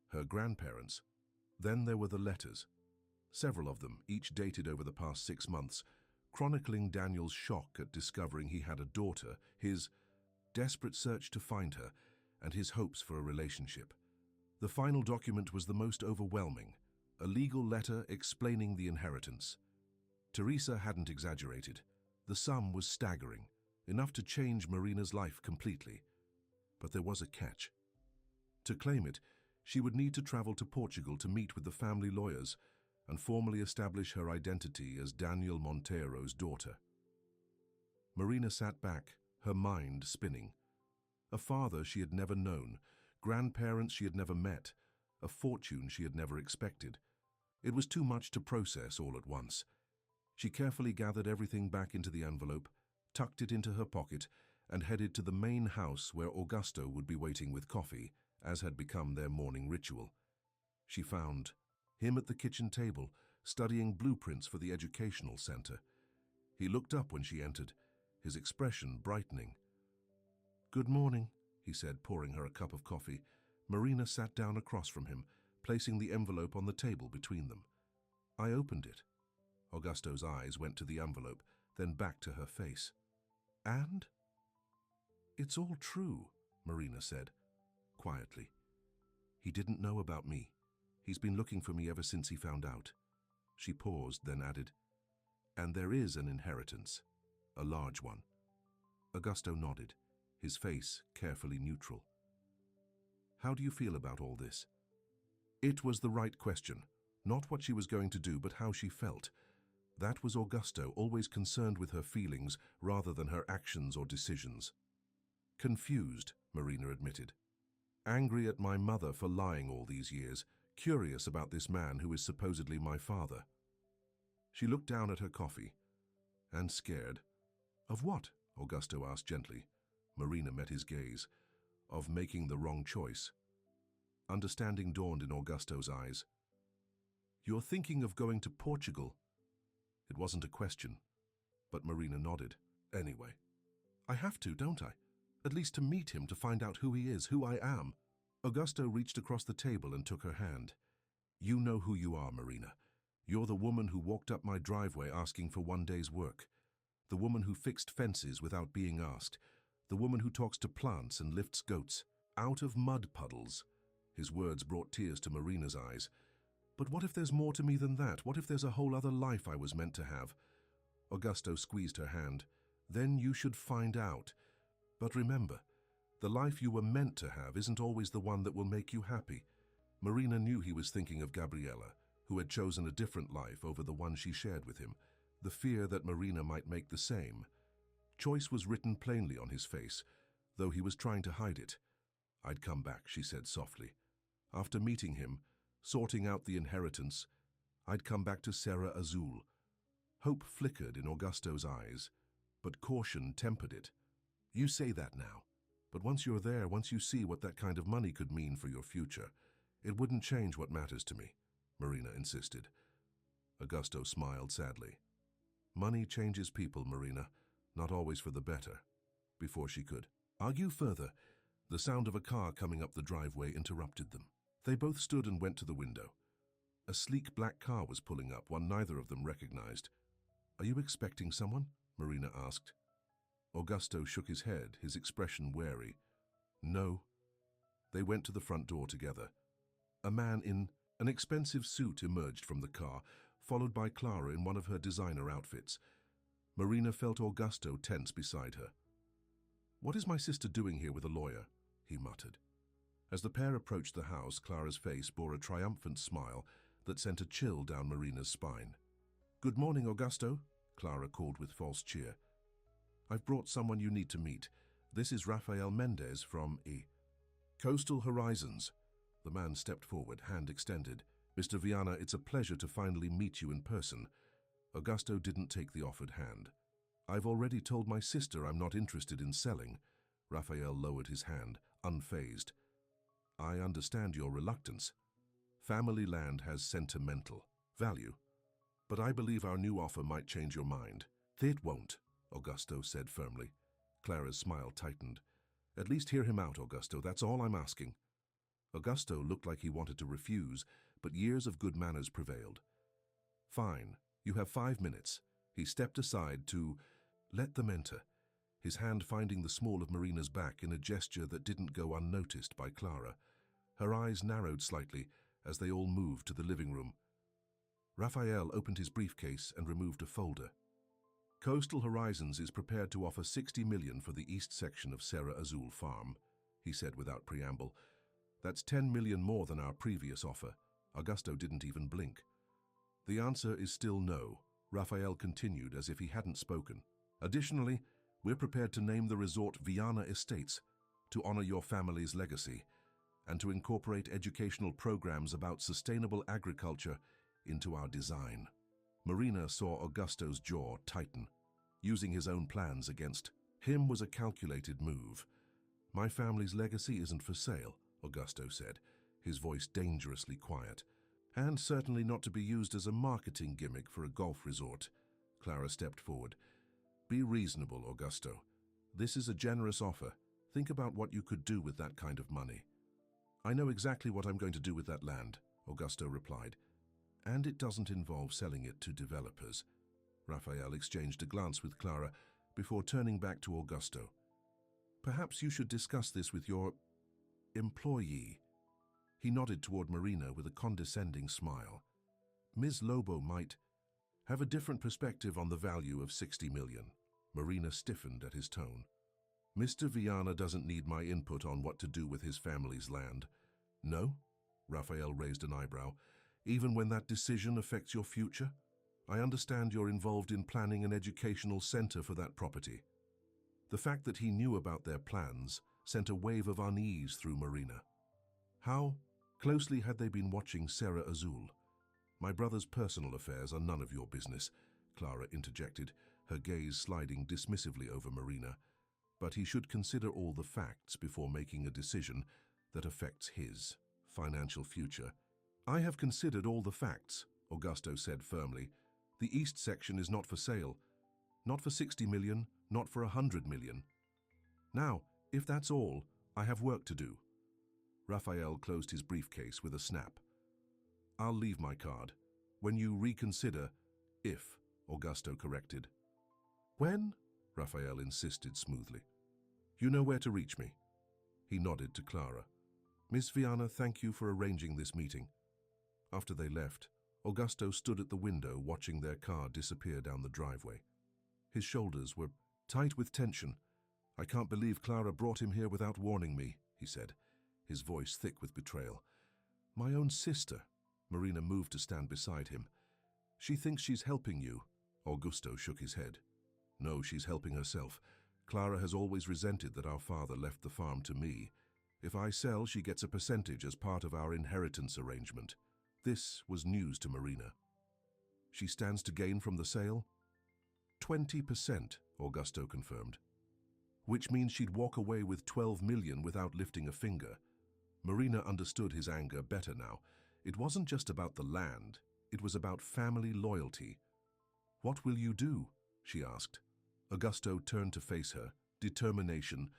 her grandparents. Then there were the letters. Several of them, each dated over the past 6 months, chronicling Daniel's shock at discovering he had a daughter, his desperate search to find her, and his hopes for a relationship. The final document was the most overwhelming, a legal letter explaining the inheritance. Teresa hadn't exaggerated. The sum was staggering, enough to change Marina's life completely. But there was a catch. To claim it, she would need to travel to Portugal to meet with the family lawyers and formally establish her identity as Daniel Montero's daughter. Marina sat back, her mind spinning. A father she had never known, grandparents she had never met, a fortune she had never expected. It was too much to process all at once. She carefully gathered everything back into the envelope, tucked it into her pocket, and headed to the main house where Augusto would be waiting with coffee, as had become their morning ritual. She found him at the kitchen table, studying blueprints for the educational center. He looked up when she entered, his expression brightening. "Good morning," he said, pouring her a cup of coffee. Marina sat down across from him, placing the envelope on the table between them. "I opened it." Augusto's eyes went to the envelope, then back to her face. "And?" "It's all true," Marina said, quietly. "He didn't know about me. He's been looking for me ever since he found out." She paused, then added, "And there is an inheritance, a large one." Augusto nodded, his face carefully neutral. "How do you feel about all this?" It was the right question, not what she was going to do, but how she felt. That was Augusto, always concerned with her feelings rather than her actions or decisions. "Confused," Marina admitted. "Angry at my mother for lying all these years, curious about this man who is supposedly my father." She looked down at her coffee. "And scared." "Of what?" Augusto asked gently. Marina met his gaze. "Of making the wrong choice." Understanding dawned in Augusto's eyes. "You're thinking of going to Portugal?" It wasn't a question, but Marina nodded. "Anyway, I have to, don't I? At least to meet him, to find out who he is, who I am." Augusto reached across the table and took her hand. "You know who you are, Marina. You're the woman who walked up my driveway asking for one day's work. The woman who fixed fences without being asked. The woman who talks to plants and lifts goats out of mud puddles." His words brought tears to Marina's eyes. "But what if there's more to me than that? What if there's a whole other life I was meant to have?" Augusto squeezed her hand. "Then you should find out. But remember, the life you were meant to have isn't always the one that will make you happy." Marina knew he was thinking of Gabriela, who had chosen a different life over the one she shared with him, the fear that Marina might make the same. Choice was written plainly on his face, though he was trying to hide it. "I'd come back," she said softly. "After meeting him, sorting out the inheritance, I'd come back to Serra Azul." Hope flickered in Augusto's eyes, but caution tempered it. "You say that now, but once you're there, once you see what that kind of money could mean for your future, it wouldn't change what matters to me," Marina insisted. Augusto smiled sadly. "Money changes people, Marina, not always for the better." Before she could argue further, the sound of a car coming up the driveway interrupted them. They both stood and went to the window. A sleek black car was pulling up, one neither of them recognized. "Are you expecting someone?" Marina asked. Augusto shook his head, his expression wary. "No." They went to the front door together. A man in an expensive suit emerged from the car, followed by Clara in one of her designer outfits. Marina felt Augusto tense beside her. "What is my sister doing here with a lawyer?" he muttered. As the pair approached the house, Clara's face bore a triumphant smile that sent a chill down Marina's spine. Good morning, Augusto, Clara called with false cheer. I've brought someone you need to meet. This is Rafael Mendez from Coastal Horizons. The man stepped forward, hand extended. Mr. Viana, it's a pleasure to finally meet you in person. Augusto didn't take the offered hand. I've already told my sister I'm not interested in selling. Rafael lowered his hand, unfazed. I understand your reluctance. Family land has sentimental value. But I believe our new offer might change your mind. It won't, Augusto said firmly. Clara's smile tightened. At least hear him out, Augusto, that's all I'm asking. Augusto looked like he wanted to refuse, but years of good manners prevailed. Fine, you have 5 minutes. He stepped aside to let them enter, his hand finding the small of Marina's back in a gesture that didn't go unnoticed by Clara. Her eyes narrowed slightly as they all moved to the living room. Rafael opened his briefcase and removed a folder. Coastal Horizons is prepared to offer 60 million for the east section of Serra Azul Farm, he said without preamble. That's 10 million more than our previous offer. Augusto didn't even blink. The answer is still no, Rafael continued as if he hadn't spoken. Additionally, we're prepared to name the resort Viana Estates to honor your family's legacy and to incorporate educational programs about sustainable agriculture into our design. Marina saw Augusto's jaw tighten. Using his own plans against him was a calculated move. My family's legacy isn't for sale, Augusto said, his voice dangerously quiet. And certainly not to be used as a marketing gimmick for a golf resort. Clara stepped forward. Be reasonable, Augusto. This is a generous offer. Think about what you could do with that kind of money. I know exactly what I'm going to do with that land, Augusto replied. And it doesn't involve selling it to developers. Rafael exchanged a glance with Clara before turning back to Augusto. Perhaps you should discuss this with your employee. He nodded toward Marina with a condescending smile. Ms. Lobo might have a different perspective on the value of 60 million. Marina stiffened at his tone. Mr. Viana doesn't need my input on what to do with his family's land. No? Rafael raised an eyebrow. Even when that decision affects your future? I understand you're involved in planning an educational center for that property. The fact that he knew about their plans sent a wave of unease through Marina. How closely had they been watching Serra Azul? My brother's personal affairs are none of your business, Clara interjected, her gaze sliding dismissively over Marina. But he should consider all the facts before making a decision that affects his financial future. I have considered all the facts, Augusto said firmly. The east section is not for sale. Not for 60 million, not for 100 million. Now, if that's all, I have work to do. Rafael closed his briefcase with a snap. I'll leave my card. When you reconsider, if, Augusto corrected. When? Rafael insisted smoothly. You know where to reach me. He nodded to Clara. Miss Viana, thank you for arranging this meeting. After they left, Augusto stood at the window watching their car disappear down the driveway. His shoulders were tight with tension. I can't believe Clara brought him here without warning me, he said, his voice thick with betrayal. My own sister. Marina moved to stand beside him. She thinks she's helping you. Augusto shook his head. No, she's helping herself. Clara has always resented that our father left the farm to me. If I sell, she gets a percentage as part of our inheritance arrangement. This was news to Marina. She stands to gain from the sale? 20%, Augusto confirmed. Which means she'd walk away with 12 million without lifting a finger. Marina understood his anger better now. It wasn't just about the land, it was about family loyalty. What will you do? She asked. Augusto turned to face her, determination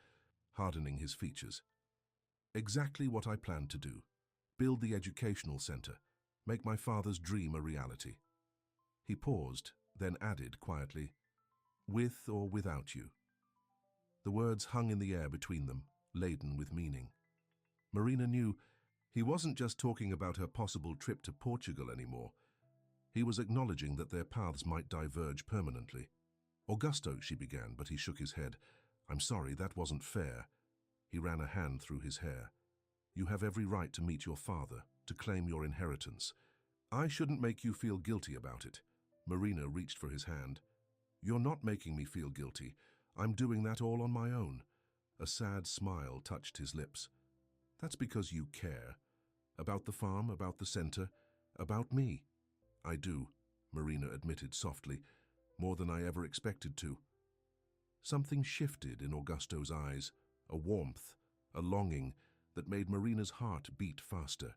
hardening his features. Exactly what I planned to do. Build the educational center. Make my father's dream a reality. He paused, then added quietly, with or without you. The words hung in the air between them, laden with meaning. Marina knew he wasn't just talking about her possible trip to Portugal anymore. He was acknowledging that their paths might diverge permanently. Augusto, she began, but he shook his head. I'm sorry, that wasn't fair. He ran a hand through his hair. You have every right to meet your father, to claim your inheritance. I shouldn't make you feel guilty about it. Marina reached for his hand. "You're not making me feel guilty. I'm doing that all on my own." A sad smile touched his lips. "That's because you care. About the farm, about the center, about me." "I do," Marina admitted softly, "more than I ever expected to." Something shifted in Augusto's eyes, a warmth, a longing that made Marina's heart beat faster.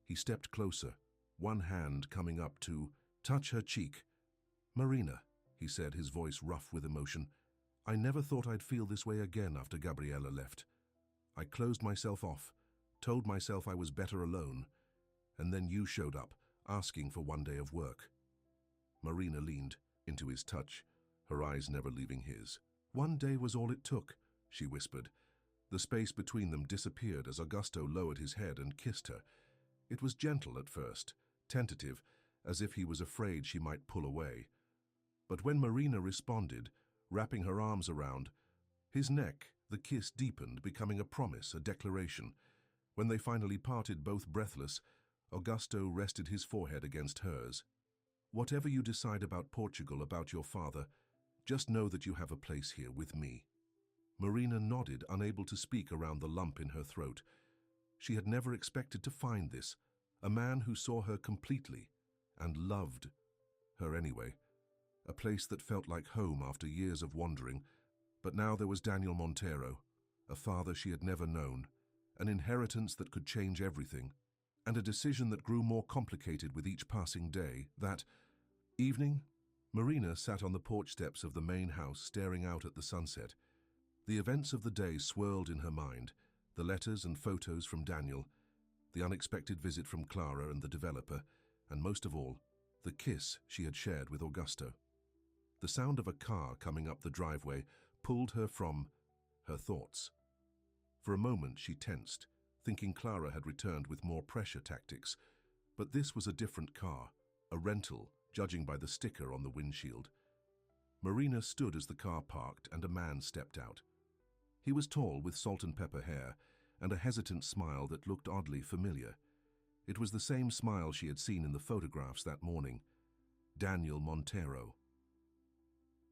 He stepped closer, one hand coming up to touch her cheek. "Marina," he said, his voice rough with emotion, "I never thought I'd feel this way again after Gabriella left. I closed myself off, told myself I was better alone, and then you showed up, asking for one day of work." Marina leaned into his touch, her eyes never leaving his. "One day was all it took," she whispered. The space between them disappeared as Augusto lowered his head and kissed her. It was gentle at first, tentative, as if he was afraid she might pull away. But when Marina responded, wrapping her arms around his neck, the kiss deepened, becoming a promise, a declaration. When they finally parted, both breathless, Augusto rested his forehead against hers. "Whatever you decide about Portugal, about your father, just know that you have a place here with me." Marina nodded, unable to speak around the lump in her throat. She had never expected to find this, a man who saw her completely and loved her anyway. A place that felt like home after years of wandering. But now there was Daniel Montero, a father she had never known, an inheritance that could change everything, and a decision that grew more complicated with each passing day. That evening, Marina sat on the porch steps of the main house staring out at the sunset. The events of the day swirled in her mind, the letters and photos from Daniel, the unexpected visit from Clara and the developer, and most of all, the kiss she had shared with Augusto. The sound of a car coming up the driveway pulled her from her thoughts. For a moment she tensed, thinking Clara had returned with more pressure tactics. But this was a different car, a rental, judging by the sticker on the windshield. Marina stood as the car parked and a man stepped out. He was tall, with salt and pepper hair, and a hesitant smile that looked oddly familiar. It was the same smile she had seen in the photographs that morning. Daniel Montero.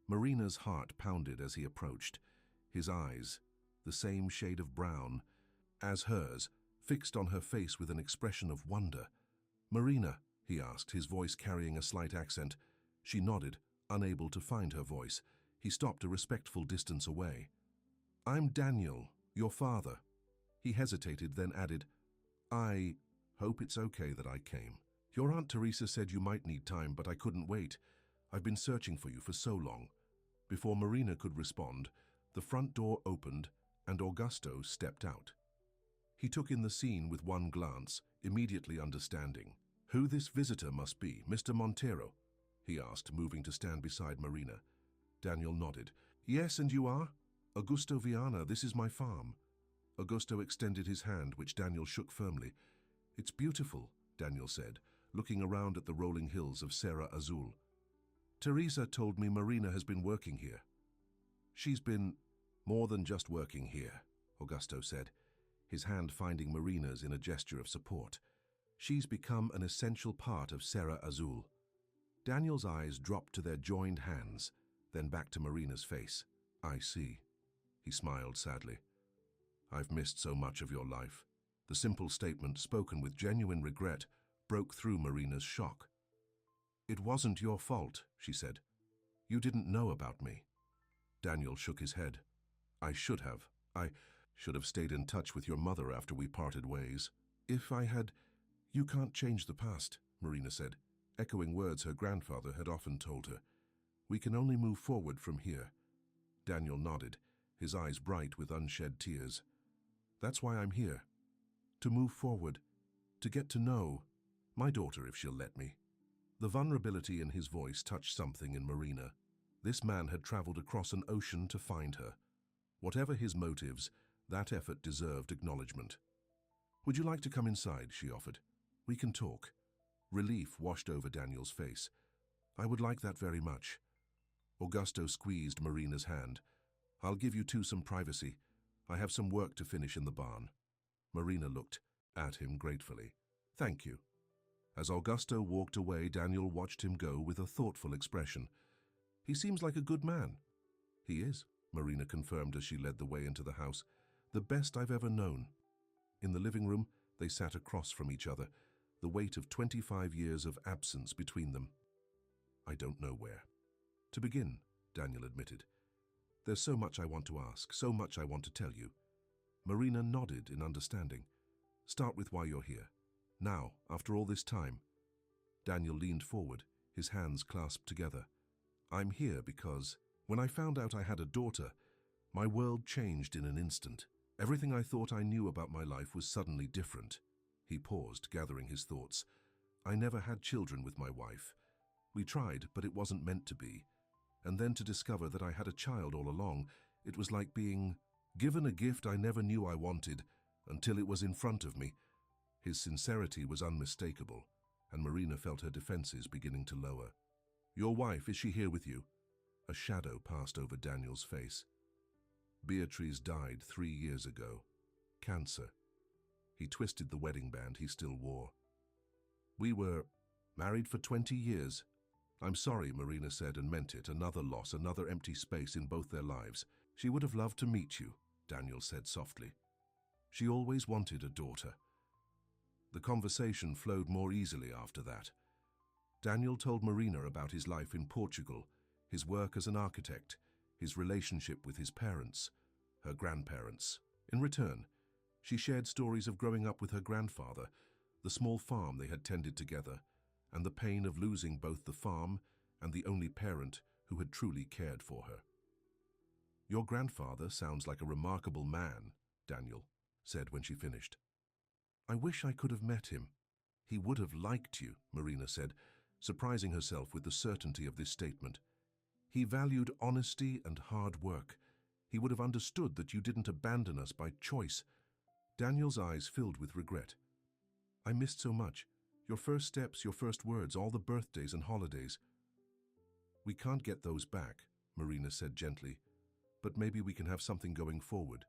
Marina's heart pounded as he approached, his eyes, the same shade of brown as hers, fixed on her face with an expression of wonder. "Marina," he asked, his voice carrying a slight accent. She nodded, unable to find her voice. He stopped a respectful distance away. "I'm Daniel, your father." He hesitated, then added, "I hope it's okay that I came. Your Aunt Teresa said you might need time, but I couldn't wait. I've been searching for you for so long." Before Marina could respond, the front door opened and Augusto stepped out. He took in the scene with one glance, immediately understanding. "Who this visitor must be, Mr. Montero?" he asked, moving to stand beside Marina. Daniel nodded. "Yes, and you are?" "Augusto Viana, this is my farm." Augusto extended his hand, which Daniel shook firmly. "It's beautiful," Daniel said, looking around at the rolling hills of Serra Azul. "Teresa told me Marina has been working here." "She's been more than just working here," Augusto said, his hand finding Marina's in a gesture of support. "She's become an essential part of Serra Azul." Daniel's eyes dropped to their joined hands, then back to Marina's face. "I see." He smiled sadly. "I've missed so much of your life." The simple statement, spoken with genuine regret, broke through Marina's shock. "It wasn't your fault," she said. "You didn't know about me." Daniel shook his head. I should have stayed in touch with your mother after we parted ways." "If I had—" "You can't change the past," Marina said, echoing words her grandfather had often told her. "We can only move forward from here." Daniel nodded, his eyes bright with unshed tears. "That's why I'm here. To move forward. To get to know my daughter, if she'll let me." The vulnerability in his voice touched something in Marina. This man had traveled across an ocean to find her. Whatever his motives, that effort deserved acknowledgement. "Would you like to come inside?" she offered. "We can talk." Relief washed over Daniel's face. "I would like that very much." Augusto squeezed Marina's hand. "I'll give you two some privacy. I have some work to finish in the barn." Marina looked at him gratefully. "Thank you." As Augusto walked away, Daniel watched him go with a thoughtful expression. "He seems like a good man." "He is," Marina confirmed as she led the way into the house. "The best I've ever known." In the living room, they sat across from each other, the weight of 25 years of absence between them. "I don't know where to begin," Daniel admitted. "There's so much I want to ask, so much I want to tell you." Marina nodded in understanding. "Start with why you're here. Now, after all this time." Daniel leaned forward, his hands clasped together. "I'm here because, when I found out I had a daughter, my world changed in an instant. Everything I thought I knew about my life was suddenly different." He paused, gathering his thoughts. "I never had children with my wife. We tried, but it wasn't meant to be. And then to discover that I had a child all along, it was like being given a gift I never knew I wanted until it was in front of me." His sincerity was unmistakable, and Marina felt her defenses beginning to lower. "Your wife, is she here with you?" A shadow passed over Daniel's face. "Beatrice died 3 years ago. Cancer." He twisted the wedding band he still wore. "We were married for 20 years. "I'm sorry," Marina said, and meant it. Another loss, another empty space in both their lives. "She would have loved to meet you," Daniel said softly. "She always wanted a daughter." The conversation flowed more easily after that. Daniel told Marina about his life in Portugal, his work as an architect, his relationship with his parents, her grandparents. In return, she shared stories of growing up with her grandfather, the small farm they had tended together, and the pain of losing both the farm and the only parent who had truly cared for her. "Your grandfather sounds like a remarkable man," Daniel said when she finished. "I wish I could have met him." "He would have liked you," Marina said, surprising herself with the certainty of this statement. "He valued honesty and hard work. He would have understood that you didn't abandon us by choice." Daniel's eyes filled with regret. "I missed so much. Your first steps, your first words, all the birthdays and holidays." "We can't get those back," Marina said gently, "but maybe we can have something going forward."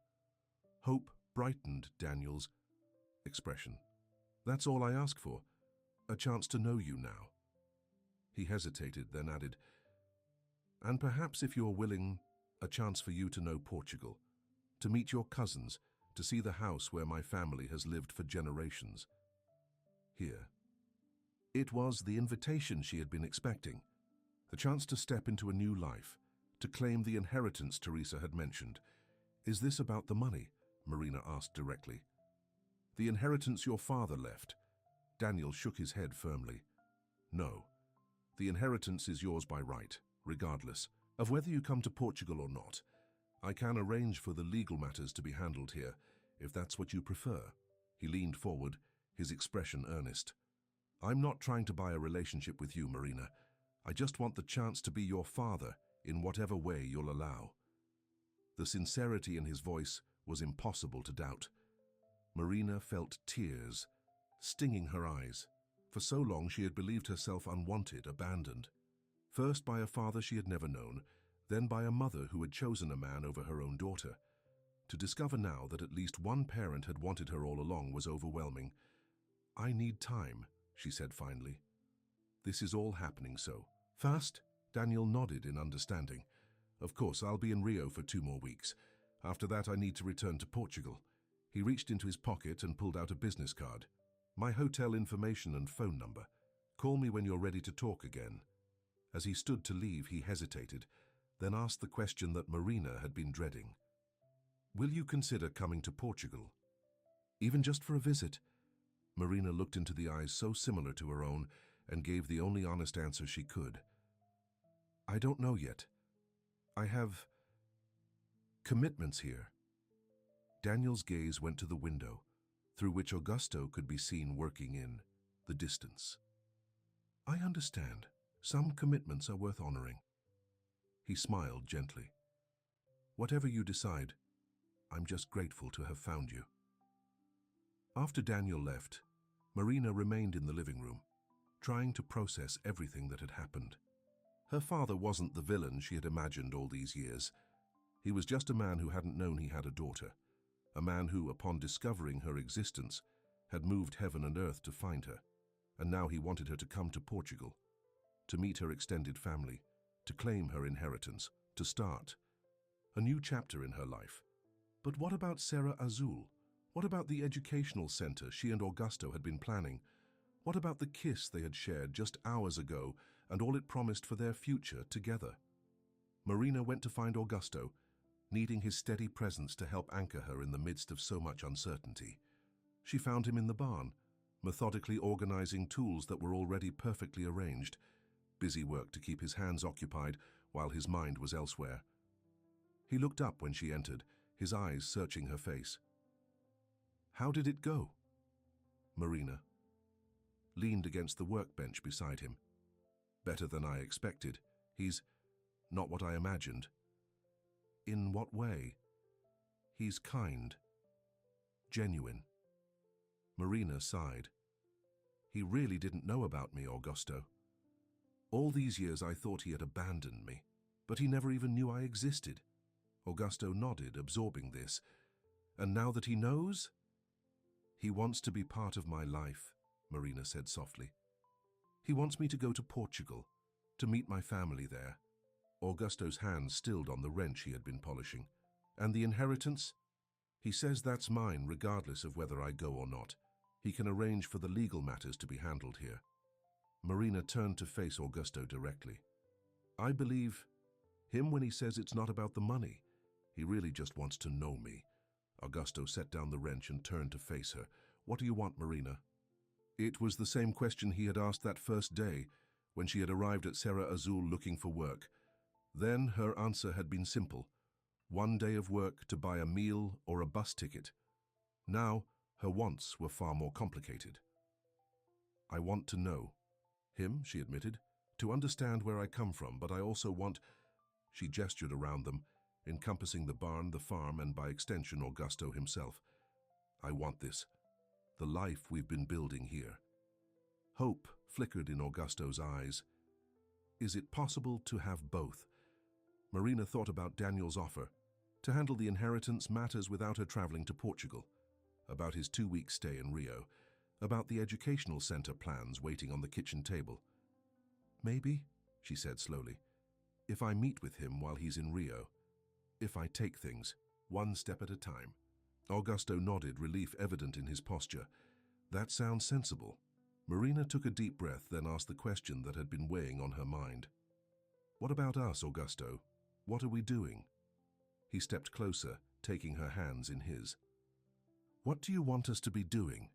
Hope brightened Daniel's expression. "That's all I ask for, a chance to know you now." He hesitated, then added, "And perhaps, if you're willing, a chance for you to know Portugal, to meet your cousins, to see the house where my family has lived for generations." Here. It was the invitation she had been expecting, the chance to step into a new life, to claim the inheritance Teresa had mentioned. "Is this about the money?" Marina asked directly. "The inheritance your father left." Daniel shook his head firmly. "No. The inheritance is yours by right, regardless of whether you come to Portugal or not. I can arrange for the legal matters to be handled here, if that's what you prefer." He leaned forward, his expression earnest. "I'm not trying to buy a relationship with you, Marina. I just want the chance to be your father in whatever way you'll allow." The sincerity in his voice was impossible to doubt. Marina felt tears stinging her eyes. For so long she had believed herself unwanted, abandoned. First by a father she had never known, then by a mother who had chosen a man over her own daughter. To discover now that at least one parent had wanted her all along was overwhelming. "I need time," she said finally. "This is all happening so fast?" Daniel nodded in understanding. "Of course, I'll be in Rio for 2 more weeks. After that, I need to return to Portugal." He reached into his pocket and pulled out a business card. "My hotel information and phone number. Call me when you're ready to talk again." As he stood to leave, he hesitated, then asked the question that Marina had been dreading. "Will you consider coming to Portugal? Even just for a visit?" Marina looked into the eyes so similar to her own and gave the only honest answer she could. "I don't know yet. I have commitments here." Daniel's gaze went to the window, through which Augusto could be seen working in the distance. "I understand. Some commitments are worth honoring." He smiled gently. "Whatever you decide, I'm just grateful to have found you." After Daniel left, Marina remained in the living room, trying to process everything that had happened. Her father wasn't the villain she had imagined all these years. He was just a man who hadn't known he had a daughter, a man who, upon discovering her existence, had moved heaven and earth to find her. and now he wanted her to come to Portugal, to meet her extended family, to claim her inheritance, to start a new chapter in her life. But what about Serra Azul? What about the educational center she and Augusto had been planning? What about the kiss they had shared just hours ago and all it promised for their future together? Marina went to find Augusto, needing his steady presence to help anchor her in the midst of so much uncertainty. She found him in the barn, methodically organizing tools that were already perfectly arranged, busy work to keep his hands occupied while his mind was elsewhere. He looked up when she entered, his eyes searching her face. "How did it go?" Marina leaned against the workbench beside him. "Better than I expected. He's not what I imagined." "In what way?" "He's kind. Genuine." Marina sighed. "He really didn't know about me, Augusto. All these years I thought he had abandoned me, but he never even knew I existed." Augusto nodded, absorbing this. "And now that he knows?" "He wants to be part of my life," Marina said softly. "He wants me to go to Portugal, to meet my family there." Augusto's hand stilled on the wrench he had been polishing. "And the inheritance?" "He says that's mine regardless of whether I go or not. He can arrange for the legal matters to be handled here." Marina turned to face Augusto directly. "I believe him when he says it's not about the money. He really just wants to know me." Augusto set down the wrench and turned to face her. "What do you want, Marina?" It was the same question he had asked that first day, when she had arrived at Serra Azul looking for work. Then her answer had been simple: 1 day of work to buy a meal or a bus ticket. Now, her wants were far more complicated. "I want to know him," she admitted, "to understand where I come from, but I also want—" She gestured around them, encompassing the barn, the farm, and by extension Augusto himself. "I want this, the life we've been building here." Hope flickered in Augusto's eyes. Is it possible to have both? Marina thought about Daniel's offer, to handle the inheritance matters without her traveling to Portugal, about his 2-week stay in Rio, about the educational center plans waiting on the kitchen table. "Maybe," she said slowly, "if I meet with him while he's in Rio, if I take things 1 step at a time." Augusto nodded, relief evident in his posture. "That sounds sensible." Marina took a deep breath, then asked the question that had been weighing on her mind. "What about us, Augusto? What are we doing?" He stepped closer, taking her hands in his. "What do you want us to be doing?"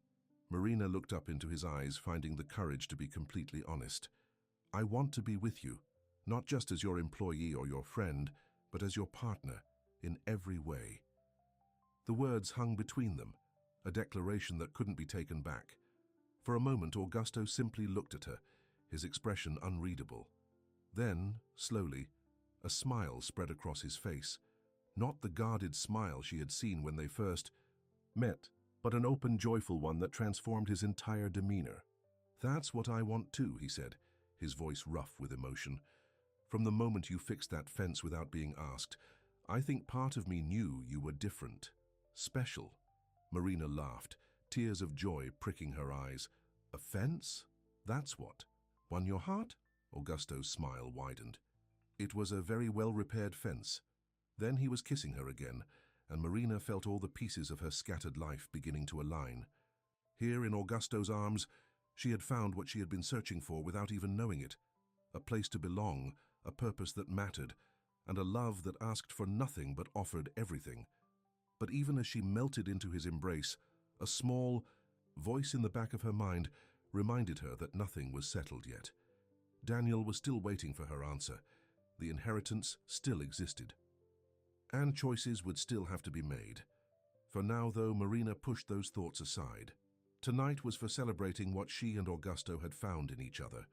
Marina looked up into his eyes, finding the courage to be completely honest. "I want to be with you, not just as your employee or your friend, but as your partner, in every way." The words hung between them, a declaration that couldn't be taken back. For a moment, Augusto simply looked at her, his expression unreadable. Then, slowly, a smile spread across his face. Not the guarded smile she had seen when they first met, but an open, joyful one that transformed his entire demeanor. "That's what I want too," he said, his voice rough with emotion. "From the moment you fixed that fence without being asked, I think part of me knew you were different, special." Marina laughed, tears of joy pricking her eyes. "A fence? That's what? Won your heart?" Augusto's smile widened. It was a very well-repaired fence. Then he was kissing her again, and Marina felt all the pieces of her scattered life beginning to align. Here in Augusto's arms, she had found what she had been searching for without even knowing it. A place to belong, a purpose that mattered, and a love that asked for nothing but offered everything. But even as she melted into his embrace, a small voice in the back of her mind reminded her that nothing was settled yet. Daniel was still waiting for her answer. The inheritance still existed. And choices would still have to be made. For now, though, Marina pushed those thoughts aside. Tonight was for celebrating what she and Augusto had found in each other.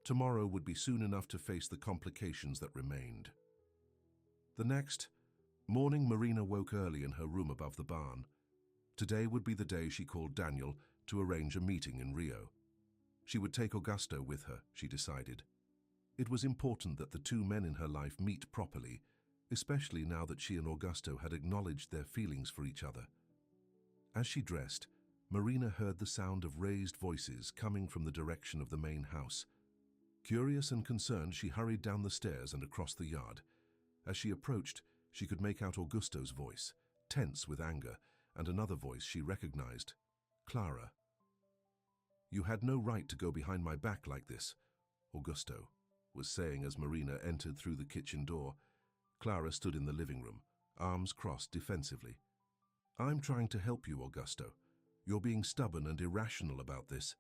Tomorrow would be soon enough to face the complications that remained. The next morning, Marina woke early in her room above the barn. Today would be the day she called Daniel to arrange a meeting in Rio. She would take Augusto with her, she decided. It was important that the 2 men in her life meet properly, especially now that she and Augusto had acknowledged their feelings for each other. As she dressed, Marina heard the sound of raised voices coming from the direction of the main house. Curious and concerned, she hurried down the stairs and across the yard. As she approached, she could make out Augusto's voice, tense with anger, and another voice she recognized. Clara. "You had no right to go behind my back like this," Augusto was saying as Marina entered through the kitchen door. Clara stood in the living room, arms crossed defensively. "I'm trying to help you, Augusto. You're being stubborn and irrational about this."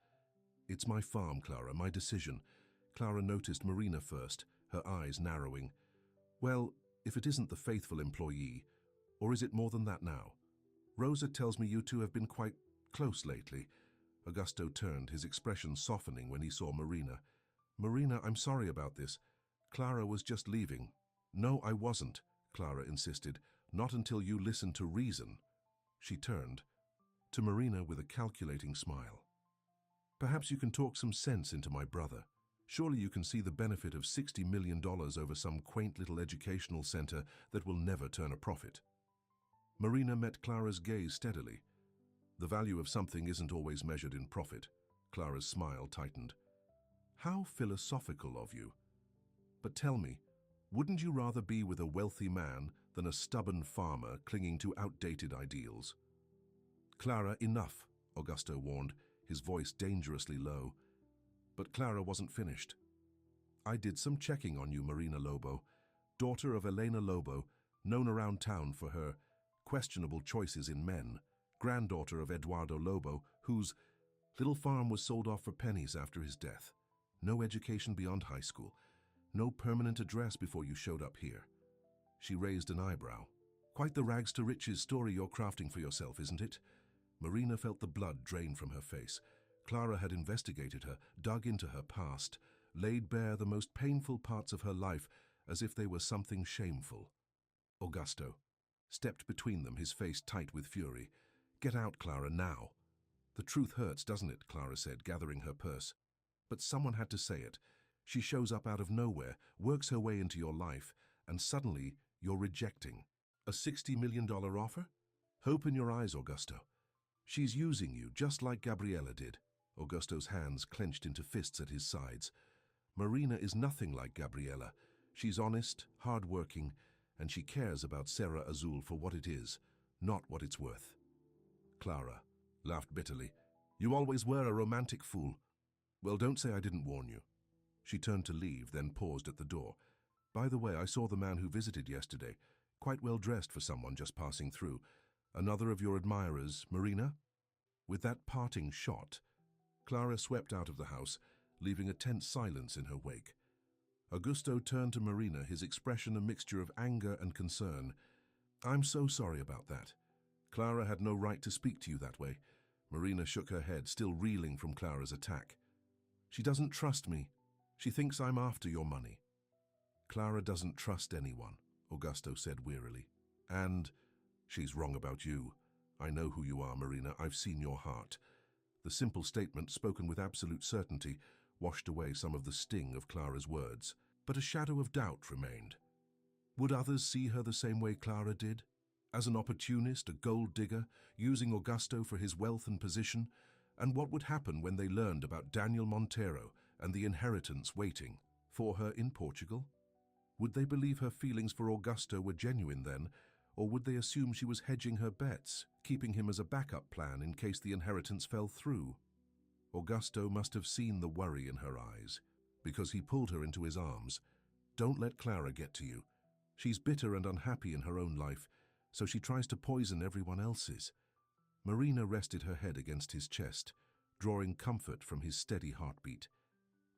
"It's my farm, Clara, my decision." Clara noticed Marina first, her eyes narrowing. "Well, if it isn't the faithful employee, or is it more than that now? Rosa tells me you two have been quite close lately." Augusto turned, his expression softening when he saw Marina. "Marina, I'm sorry about this. Clara was just leaving." "No, I wasn't," Clara insisted. "Not until you listened to reason." She turned to Marina with a calculating smile. "Perhaps you can talk some sense into my brother. Surely you can see the benefit of $60 million over some quaint little educational center that will never turn a profit." Marina met Clara's gaze steadily. "The value of something isn't always measured in profit." Clara's smile tightened. "How philosophical of you. But tell me, wouldn't you rather be with a wealthy man than a stubborn farmer clinging to outdated ideals?" "Clara, enough," Augusto warned, his voice dangerously low. But Clara wasn't finished. "I did some checking on you, Marina Lobo, daughter of Elena Lobo, known around town for her questionable choices in men, granddaughter of Eduardo Lobo, whose little farm was sold off for pennies after his death. No education beyond high school. No permanent address before you showed up here." She raised an eyebrow. "Quite the rags to riches story you're crafting for yourself, isn't it?" Marina felt the blood drain from her face. Clara had investigated her, dug into her past, laid bare the most painful parts of her life as if they were something shameful. Augusto stepped between them, his face tight with fury. "Get out, Clara, now." "The truth hurts, doesn't it?" Clara said, gathering her purse. "But someone had to say it. She shows up out of nowhere, works her way into your life, and suddenly you're rejecting. A $60 million offer? Hope in your eyes, Augusto. She's using you, just like Gabriella did." Augusto's hands clenched into fists at his sides. "Marina is nothing like Gabriella. She's honest, hard-working, and she cares about Serra Azul for what it is, not what it's worth." Clara laughed bitterly. "You always were a romantic fool. Well, don't say I didn't warn you." She turned to leave, then paused at the door. "By the way, I saw the man who visited yesterday, quite well dressed for someone just passing through. Another of your admirers, Marina?" With that parting shot, Clara swept out of the house, leaving a tense silence in her wake. Augusto turned to Marina, his expression a mixture of anger and concern. "I'm so sorry about that. Clara had no right to speak to you that way." Marina shook her head, still reeling from Clara's attack. "She doesn't trust me. She thinks I'm after your money." "Clara doesn't trust anyone," Augusto said wearily. "And she's wrong about you. I know who you are, Marina. I've seen your heart." The simple statement, spoken with absolute certainty, washed away some of the sting of Clara's words. But a shadow of doubt remained. Would others see her the same way Clara did? As an opportunist, a gold digger, using Augusto for his wealth and position? And what would happen when they learned about Daniel Montero and the inheritance waiting for her in Portugal? Would they believe her feelings for Augusto were genuine then, or would they assume she was hedging her bets, keeping him as a backup plan in case the inheritance fell through? Augusto must have seen the worry in her eyes, because he pulled her into his arms. "Don't let Clara get to you. She's bitter and unhappy in her own life, so she tries to poison everyone else's." Marina rested her head against his chest, drawing comfort from his steady heartbeat.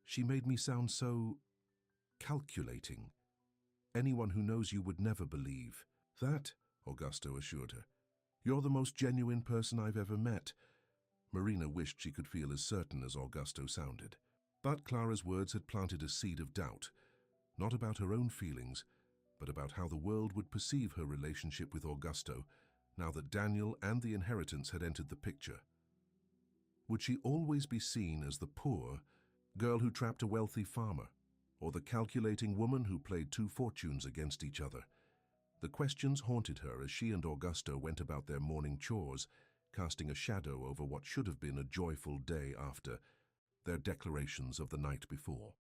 "She made me sound so calculating. Anyone who knows you would never believe that," Augusto assured her. "You're the most genuine person I've ever met." Marina wished she could feel as certain as Augusto sounded. But Clara's words had planted a seed of doubt, not about her own feelings, but about how the world would perceive her relationship with Augusto now that Daniel and the inheritance had entered the picture. Would she always be seen as the poor girl who trapped a wealthy farmer, or the calculating woman who played two fortunes against each other? The questions haunted her as she and Augusto went about their morning chores, casting a shadow over what should have been a joyful day after their declarations of the night before.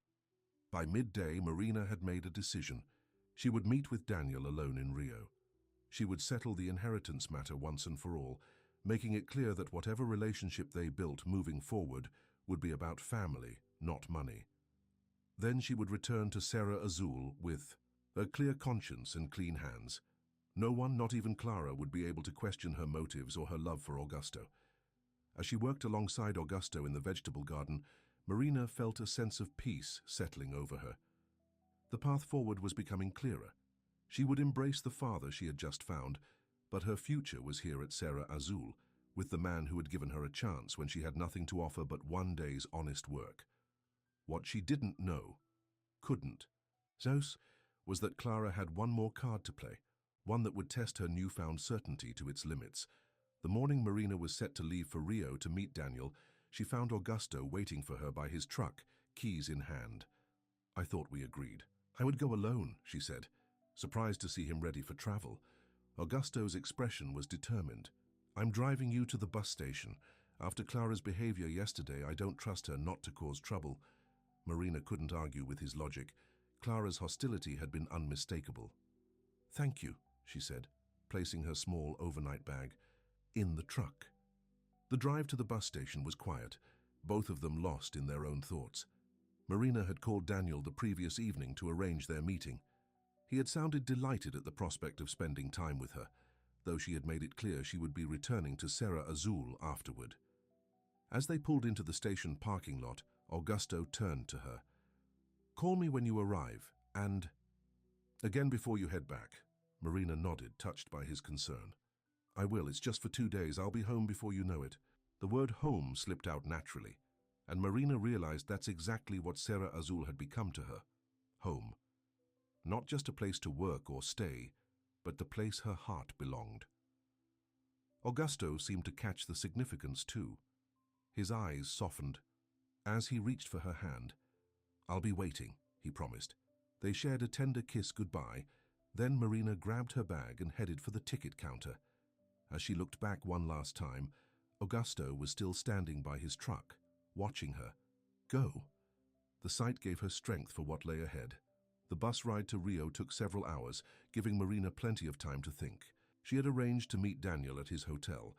By midday, Marina had made a decision. She would meet with Daniel alone in Rio. She would settle the inheritance matter once and for all, making it clear that whatever relationship they built moving forward would be about family, not money. Then she would return to Serra Azul with a clear conscience and clean hands. No one, not even Clara, would be able to question her motives or her love for Augusto. As she worked alongside Augusto in the vegetable garden, Marina felt a sense of peace settling over her. The path forward was becoming clearer. She would embrace the father she had just found, but her future was here at Serra Azul, with the man who had given her a chance when she had nothing to offer but one day's honest work. What she didn't know, couldn't, was that Clara had one more card to play, one that would test her newfound certainty to its limits. The morning Marina was set to leave for Rio to meet Daniel, she found Augusto waiting for her by his truck, keys in hand. "I thought we agreed. I would go alone," she said, surprised to see him ready for travel. Augusto's expression was determined. "I'm driving you to the bus station. After Clara's behavior yesterday, I don't trust her not to cause trouble." Marina couldn't argue with his logic. Clara's hostility had been unmistakable. "Thank you," she said, placing her small overnight bag in the truck. The drive to the bus station was quiet, both of them lost in their own thoughts. Marina had called Daniel the previous evening to arrange their meeting. He had sounded delighted at the prospect of spending time with her, though she had made it clear she would be returning to Serra Azul afterward. As they pulled into the station parking lot, Augusto turned to her. "Call me when you arrive, and again before you head back." Marina nodded, touched by his concern. "I will. It's just for 2 days. I'll be home before you know it." The word home slipped out naturally, and Marina realized that's exactly what Serra Azul had become to her. Home. Not just a place to work or stay, but the place her heart belonged. Augusto seemed to catch the significance too. His eyes softened. As he reached for her hand, "I'll be waiting," he promised. They shared a tender kiss goodbye. Then Marina grabbed her bag and headed for the ticket counter. As she looked back one last time, Augusto was still standing by his truck, watching her. Go. The sight gave her strength for what lay ahead. The bus ride to Rio took several hours, giving Marina plenty of time to think. She had arranged to meet Daniel at his hotel,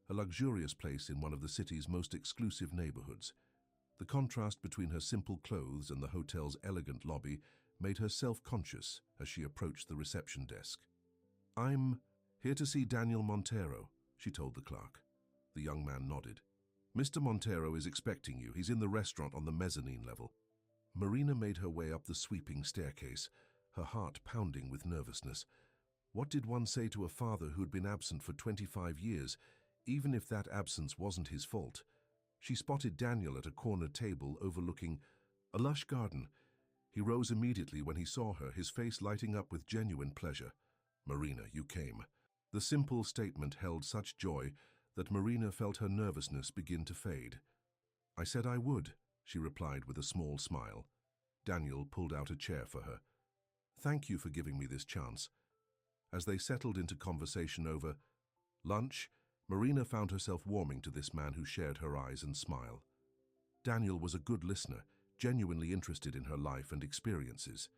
a luxurious place in one of the city's most exclusive neighborhoods. The contrast between her simple clothes and the hotel's elegant lobby made her self-conscious as she approached the reception desk. "I'm here to see Daniel Montero," she told the clerk. The young man nodded. "Mr. Montero is expecting you. He's in the restaurant on the mezzanine level." Marina made her way up the sweeping staircase, her heart pounding with nervousness. What did one say to a father who had been absent for 25 years, even if that absence wasn't his fault? She spotted Daniel at a corner table overlooking a lush garden. He rose immediately when he saw her, his face lighting up with genuine pleasure. "Marina, you came." The simple statement held such joy that Marina felt her nervousness begin to fade. "I said I would," she replied with a small smile. Daniel pulled out a chair for her. "Thank you for giving me this chance." As they settled into conversation over lunch, Marina found herself warming to this man who shared her eyes and smile. Daniel was a good listener, genuinely interested in her life and experiences.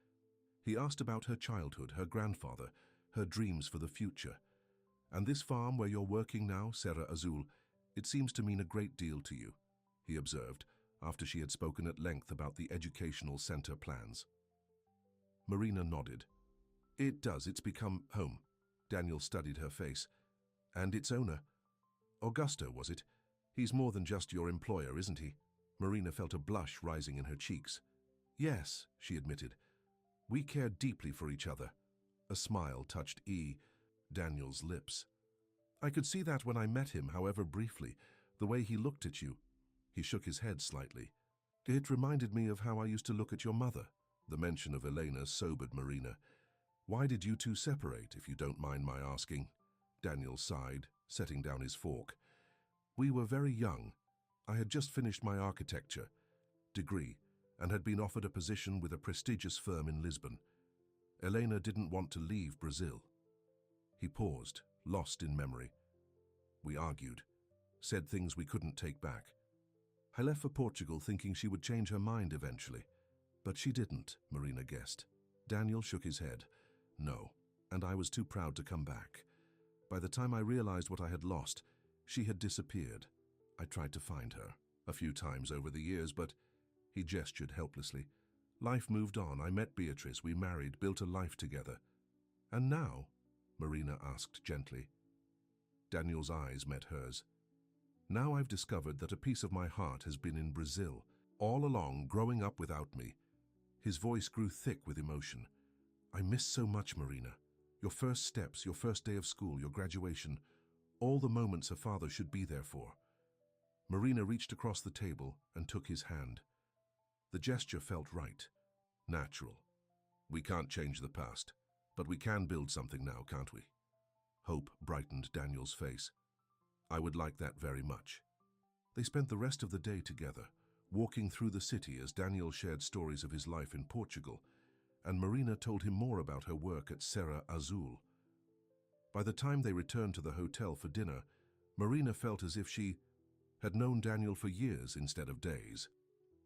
He asked about her childhood, her grandfather, her dreams for the future. "And this farm where you're working now, Serra Azul, it seems to mean a great deal to you," he observed, after she had spoken at length about the educational center plans. Marina nodded. "It does. It's become home." Daniel studied her face. "And its owner? Augusto, was it? He's more than just your employer, isn't he?" Marina felt a blush rising in her cheeks. "Yes," she admitted. "We care deeply for each other." A smile touched Daniel's lips. "I could see that when I met him, however briefly, the way he looked at you." He shook his head slightly. "It reminded me of how I used to look at your mother." The mention of Elena sobered Marina. "Why did you two separate, if you don't mind my asking?" Daniel sighed, setting down his fork. "We were very young. I had just finished my architecture degree and had been offered a position with a prestigious firm in Lisbon. Elena didn't want to leave Brazil." He paused, lost in memory. "We argued. said things we couldn't take back. I left for Portugal thinking she would change her mind eventually, but she didn't, Marina guessed. Daniel shook his head. No, and I was too proud to come back. By the time I realized what I had lost, she had disappeared. I tried to find her a few times over the years, but he gestured helplessly. Life moved on. I met Beatrice, we married, built a life together. And now? Marina asked gently. Daniel's eyes met hers. Now I've discovered that a piece of my heart has been in Brazil, all along, growing up without me. His voice grew thick with emotion. I miss so much, Marina. Your first steps, your first day of school, your graduation, all the moments a father should be there for. Marina reached across the table and took his hand. The gesture felt right, natural. We can't change the past, but we can build something now, can't we? Hope brightened Daniel's face. I would like that very much. They spent the rest of the day together, walking through the city as Daniel shared stories of his life in Portugal, and Marina told him more about her work at Serra Azul. By the time they returned to the hotel for dinner, Marina felt as if she had known Daniel for years instead of days.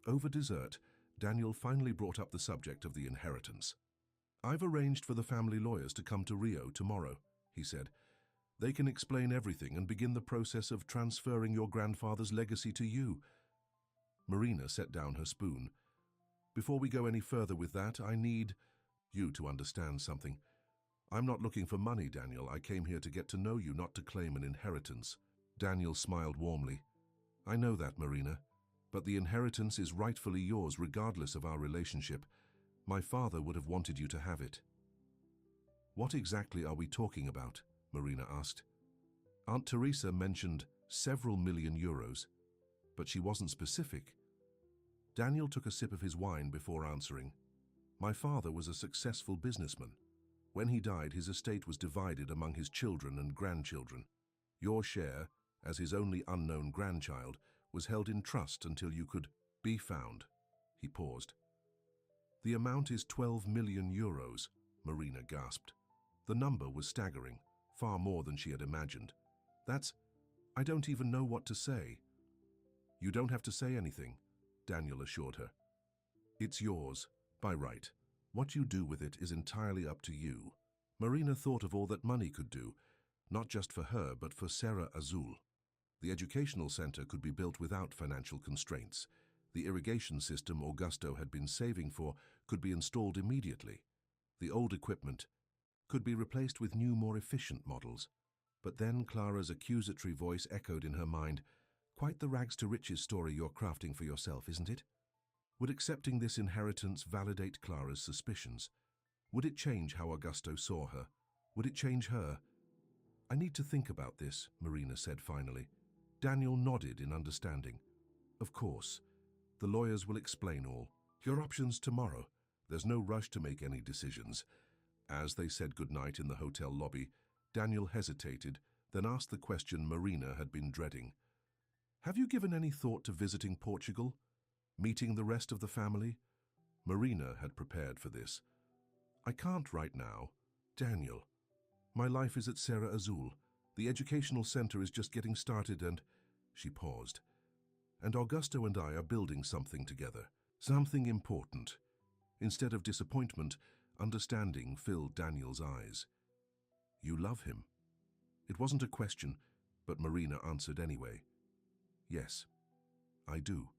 Over dessert, Daniel finally brought up the subject of the inheritance. I've arranged for the family lawyers to come to Rio tomorrow, he said. They can explain everything and begin the process of transferring your grandfather's legacy to you. Marina set down her spoon. Before we go any further with that, I need you to understand something. I'm not looking for money, Daniel. I came here to get to know you, not to claim an inheritance. Daniel smiled warmly. I know that, Marina, but the inheritance is rightfully yours regardless of our relationship. My father would have wanted you to have it. What exactly are we talking about? Marina asked. Aunt Teresa mentioned several million euros, but she wasn't specific. Daniel took a sip of his wine before answering. My father was a successful businessman. When he died, his estate was divided among his children and grandchildren. Your share, as his only unknown grandchild, was held in trust until you could be found. He paused. The amount is 12 million euros, Marina gasped. The number was staggering, far more than she had imagined. I don't even know what to say. You don't have to say anything, Daniel assured her. It's yours, by right. What you do with it is entirely up to you. Marina thought of all that money could do, not just for her, but for Serra Azul. The educational center could be built without financial constraints. The irrigation system Augusto had been saving for could be installed immediately. The old equipment could be replaced with new, more efficient models. But then Clara's accusatory voice echoed in her mind. Quite the rags-to-riches story you're crafting for yourself, isn't it? Would accepting this inheritance validate Clara's suspicions? Would it change how Augusto saw her? Would it change her? I need to think about this, Marina said finally. Daniel nodded in understanding. Of course. The lawyers will explain all. Your options tomorrow. There's no rush to make any decisions. As they said goodnight in the hotel lobby, Daniel hesitated, then asked the question Marina had been dreading. Have you given any thought to visiting Portugal? Meeting the rest of the family? Marina had prepared for this. I can't right now. Daniel, my life is at Serra Azul. The educational center is just getting started and... She paused. And Augusto and I are building something together. Something important. Instead of disappointment, understanding filled Daniel's eyes. You love him. It wasn't a question, but Marina answered anyway. Yes, I do.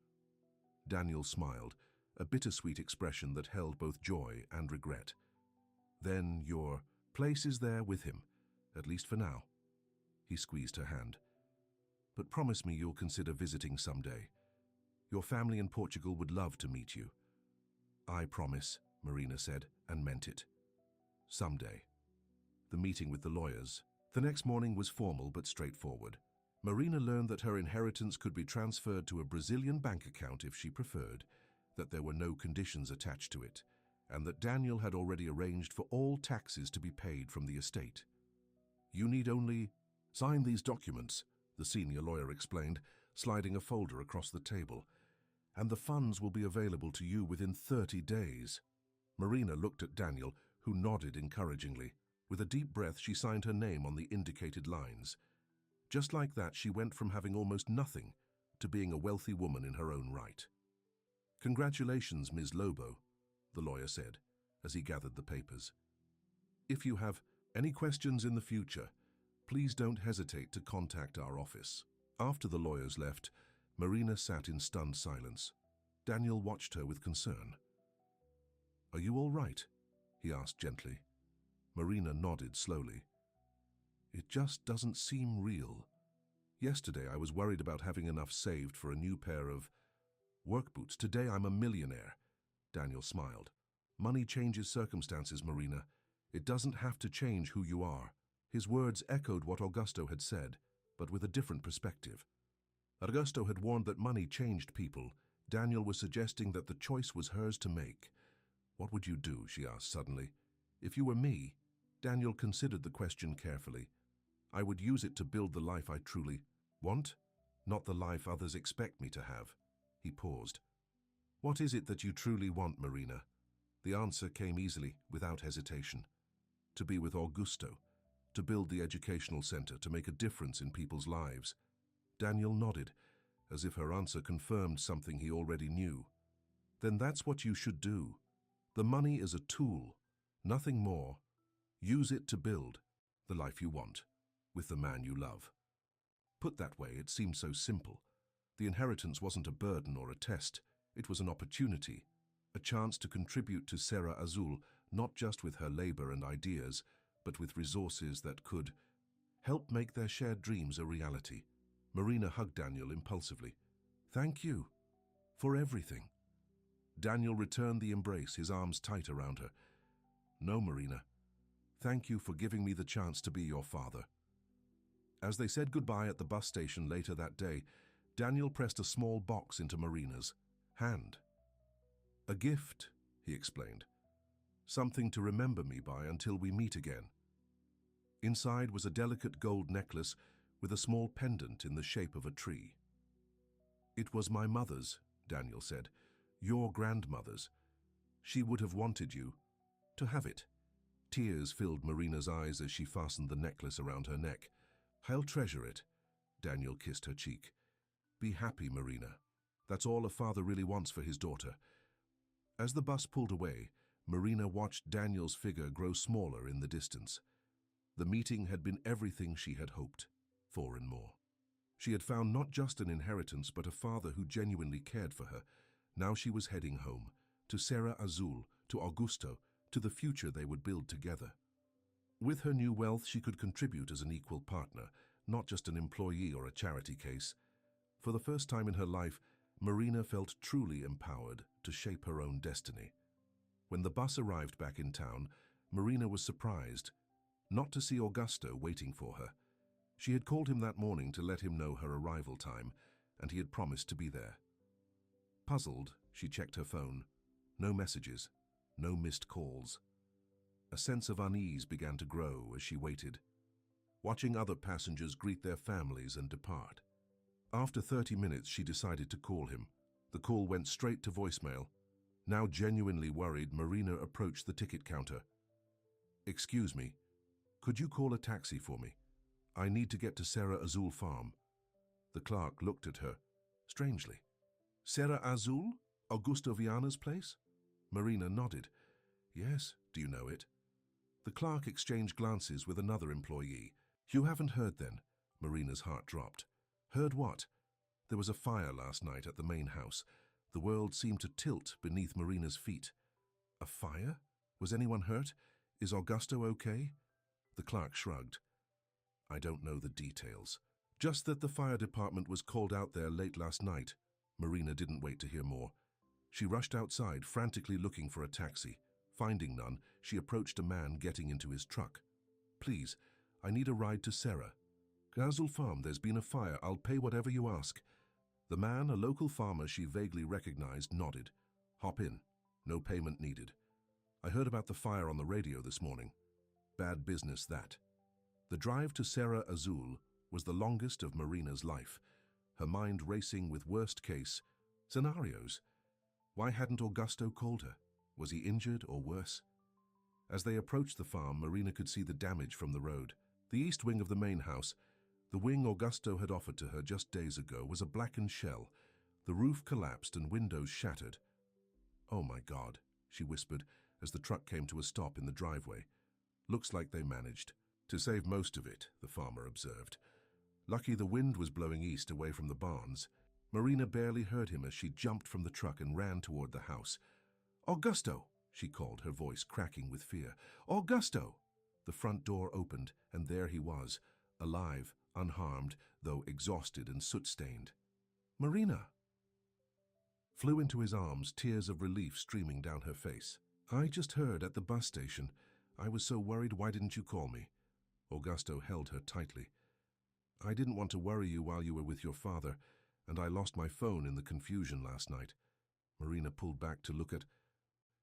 Daniel smiled, a bittersweet expression that held both joy and regret. Then your place is there with him, at least for now. He squeezed her hand. But promise me you'll consider visiting someday. Your family in Portugal would love to meet you. I promise, Marina said, and meant it. Someday. The meeting with the lawyers. The next morning was formal but straightforward. Marina learned that her inheritance could be transferred to a Brazilian bank account if she preferred, that there were no conditions attached to it, and that Daniel had already arranged for all taxes to be paid from the estate. You need only sign these documents, the senior lawyer explained, sliding a folder across the table, and the funds will be available to you within 30 days. Marina looked at Daniel, who nodded encouragingly. With a deep breath, she signed her name on the indicated lines. Just like that, she went from having almost nothing to being a wealthy woman in her own right. "Congratulations, Ms. Lobo," the lawyer said as he gathered the papers. "If you have any questions in the future, please don't hesitate to contact our office." After the lawyers left, Marina sat in stunned silence. Daniel watched her with concern. "Are you all right?" he asked gently. Marina nodded slowly. "It just doesn't seem real. Yesterday I was worried about having enough saved for a new pair of work boots. Today I'm a millionaire." Daniel smiled. "Money changes circumstances, Marina. It doesn't have to change who you are." His words echoed what Augusto had said, but with a different perspective. Augusto had warned that money changed people. Daniel was suggesting that the choice was hers to make. "What would you do?" she asked suddenly. "If you were me," Daniel considered the question carefully. "I would use it to build the life I truly want, not the life others expect me to have." He paused. "What is it that you truly want, Marina?" The answer came easily, without hesitation. "To be with Augusto, to build the educational center, to make a difference in people's lives." Daniel nodded, as if her answer confirmed something he already knew. "Then that's what you should do. The money is a tool, nothing more. Use it to build the life you want, with the man you love." Put that way, it seemed so simple. The inheritance wasn't a burden or a test. It was an opportunity, a chance to contribute to Serra Azul, not just with her labor and ideas, but with resources that could help make their shared dreams a reality. Marina hugged Daniel impulsively. "Thank you for everything." Daniel returned the embrace, his arms tight around her. "No, Marina. Thank you for giving me the chance to be your father." As they said goodbye at the bus station later that day, Daniel pressed a small box into Marina's hand. "A gift," he explained. "Something to remember me by until we meet again." Inside was a delicate gold necklace with a small pendant in the shape of a tree. "It was my mother's," Daniel said. "Your grandmother's. She would have wanted you to have it." Tears filled Marina's eyes as she fastened the necklace around her neck. "I'll treasure it." Daniel kissed her cheek. "Be happy, Marina. That's all a father really wants for his daughter." As the bus pulled away, Marina watched Daniel's figure grow smaller in the distance. The meeting had been everything she had hoped for and more. She had found not just an inheritance, but a father who genuinely cared for her. Now she was heading home, to Serra Azul, to Augusto, to the future they would build together. With her new wealth, she could contribute as an equal partner, not just an employee or a charity case. For the first time in her life, Marina felt truly empowered to shape her own destiny. When the bus arrived back in town, Marina was surprised not to see Augusto waiting for her. She had called him that morning to let him know her arrival time, and he had promised to be there. Puzzled, she checked her phone. No messages, no missed calls. A sense of unease began to grow as she waited, watching other passengers greet their families and depart. After 30 minutes, she decided to call him. The call went straight to voicemail. Now genuinely worried, Marina approached the ticket counter. "Excuse me, could you call a taxi for me? I need to get to Serra Azul Farm." The clerk looked at her strangely. "Serra Azul? Augusto Viana's place?" Marina nodded. "Yes, do you know it?" The clerk exchanged glances with another employee. "You haven't heard then?" Marina's heart dropped. "Heard what?" "There was a fire last night at the main house. The world seemed to tilt beneath Marina's feet." "A fire? Was anyone hurt? Is Augusto okay?" The clerk shrugged. "I don't know the details. Just that the fire department was called out there late last night." Marina didn't wait to hear more. She rushed outside, frantically looking for a taxi. Finding none, she approached a man getting into his truck. "Please, I need a ride to Serra Azul Farm. There's been a fire. I'll pay whatever you ask." The man, a local farmer she vaguely recognized, nodded. "Hop in. No payment needed. I heard about the fire on the radio this morning. Bad business, that." The drive to Serra Azul was the longest of Marina's life, her mind racing with worst-case scenarios. Why hadn't Augusto called her? Was he injured or worse? As they approached the farm, Marina could see the damage from the road. The east wing of the main house, The wing Augusto had offered to her just days ago was a blackened shell. The roof collapsed and windows shattered. "Oh my God," she whispered as the truck came to a stop in the driveway. "Looks like they managed to save most of it," the farmer observed. Lucky the wind was blowing east away from the barns. Marina barely heard him as she jumped from the truck and ran toward the house. "Augusto!" she called, her voice cracking with fear. "Augusto!" The front door opened, and there he was, alive, unharmed, though exhausted and soot-stained. "Marina!" Flew into his arms, tears of relief streaming down her face. "I just heard at the bus station. I was so worried, why didn't you call me?" Augusto held her tightly. "I didn't want to worry you while you were with your father, and I lost my phone in the confusion last night." Marina pulled back to look at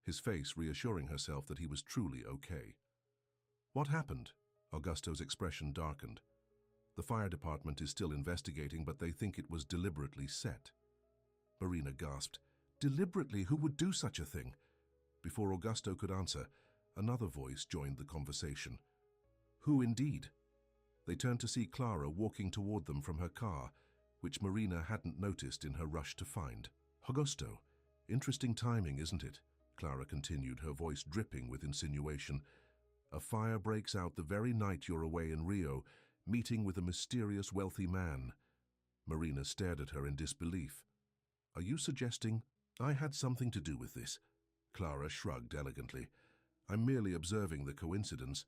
his face, reassuring herself that he was truly okay. "What happened?" Augusto's expression darkened. "The fire department is still investigating, but they think it was deliberately set." Marina gasped. "Deliberately? Who would do such a thing?" Before Augusto could answer, another voice joined the conversation. "Who indeed?" They turned to see Clara walking toward them from her car, which Marina hadn't noticed in her rush to find. "Augusto, interesting timing, isn't it?" Clara continued, her voice dripping with insinuation. "A fire breaks out the very night you're away in Rio, meeting with a mysterious wealthy man." Marina stared at her in disbelief. "Are you suggesting I had something to do with this?" Clara shrugged elegantly. "I'm merely observing the coincidence.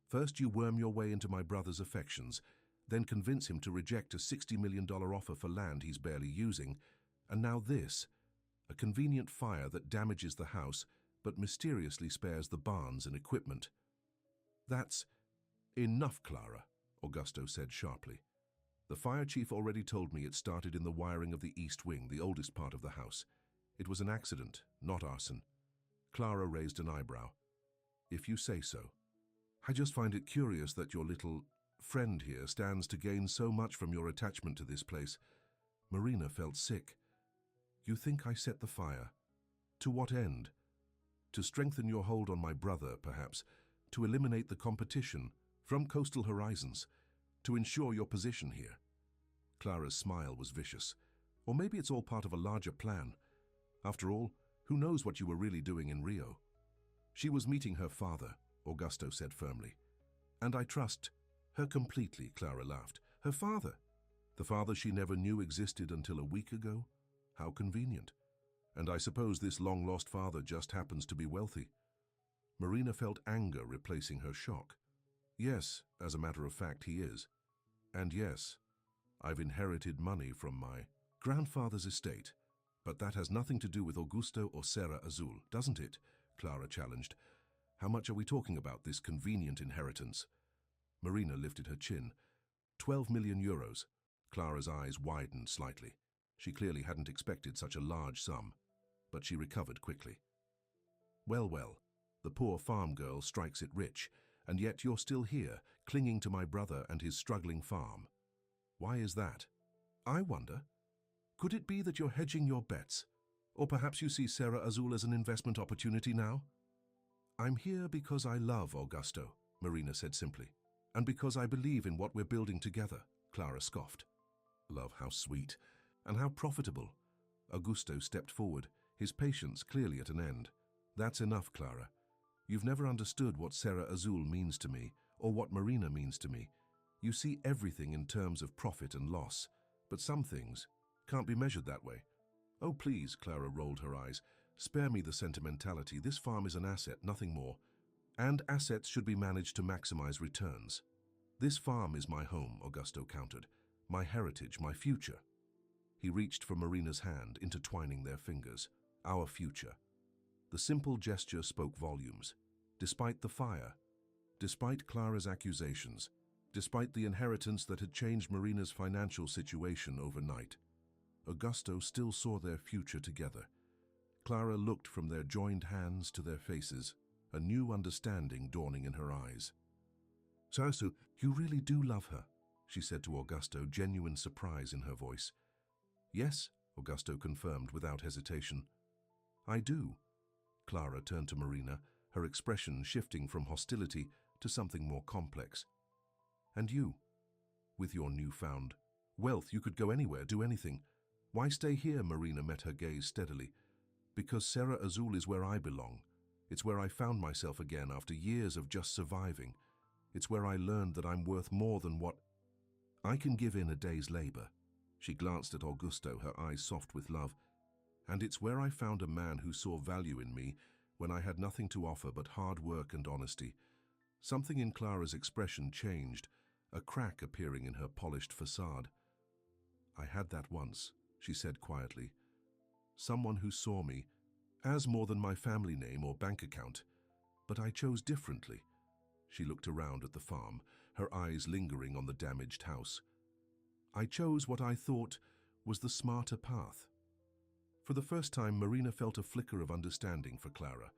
First you worm your way into my brother's affections, then convince him to reject a $60 million offer for land he's barely using, and now this, a convenient fire that damages the house but mysteriously spares the barns and equipment." "That's enough, Clara," Augusto said sharply. "The fire chief already told me it started in the wiring of the east wing, the oldest part of the house. It was an accident, not arson." Clara raised an eyebrow. "If you say so. I just find it curious that your little friend here stands to gain so much from your attachment to this place." Marina felt sick. "You think I set the fire? To what end? To strengthen your hold on my brother, perhaps? To eliminate the competition from coastal horizons? To ensure your position here?" Clara's smile was vicious. "Or maybe it's all part of a larger plan. After all, who knows what you were really doing in Rio?" "She was meeting her father," Augusto said firmly. "And I trust her completely," Clara laughed. "Her father? The father she never knew existed until a week ago? How convenient. And I suppose this long-lost father just happens to be wealthy." Marina felt anger replacing her shock. "Yes, as a matter of fact, he is. And yes, I've inherited money from my grandfather's estate. But that has nothing to do with Augusto or Serra Azul, doesn't it?" Clara challenged. "How much are we talking about, this convenient inheritance?" Marina lifted her chin. 12 million euros. Clara's eyes widened slightly. She clearly hadn't expected such a large sum, but she recovered quickly. Well, well, the poor farm girl strikes it rich, and yet you're still here, clinging to my brother and his struggling farm. Why is that? I wonder. Could it be that you're hedging your bets? Or perhaps you see Serra Azul as an investment opportunity now?" "I'm here because I love Augusto," Marina said simply. "And because I believe in what we're building together," Clara scoffed. "Love, how sweet. And how profitable." Augusto stepped forward, his patience clearly at an end. "That's enough, Clara. You've never understood what Serra Azul means to me, or what Marina means to me. You see everything in terms of profit and loss, but some things can't be measured that way." "Oh, please," Clara rolled her eyes. "Spare me the sentimentality. This farm is an asset, nothing more. And assets should be managed to maximize returns." "This farm is my home," Augusto countered. "My heritage, my future." He reached for Marina's hand, intertwining their fingers. "Our future." The simple gesture spoke volumes. Despite the fire, despite Clara's accusations, despite the inheritance that had changed Marina's financial situation overnight, Augusto still saw their future together. Clara looked from their joined hands to their faces, a new understanding dawning in her eyes. "So, you really do love her?" she said to Augusto, genuine surprise in her voice. "Yes," Augusto confirmed without hesitation. "I do." Clara turned to Marina, her expression shifting from hostility to something more complex. "And you? With your newfound wealth, you could go anywhere, do anything. Why stay here? Marina met her gaze steadily. Because Serra Azul is where I belong. It's where I found myself again after years of just surviving. It's where I learned that I'm worth more than what I can give in a day's labor. She glanced at Augusto, her eyes soft with love. And it's where I found a man who saw value in me when I had nothing to offer but hard work and honesty. Something in Clara's expression changed, a crack appearing in her polished facade. I had that once, she said quietly. Someone who saw me as more than my family name or bank account, but I chose differently. She looked around at the farm, her eyes lingering on the damaged house. I chose what I thought was the smarter path. For the first time, Marina felt a flicker of understanding for Clara.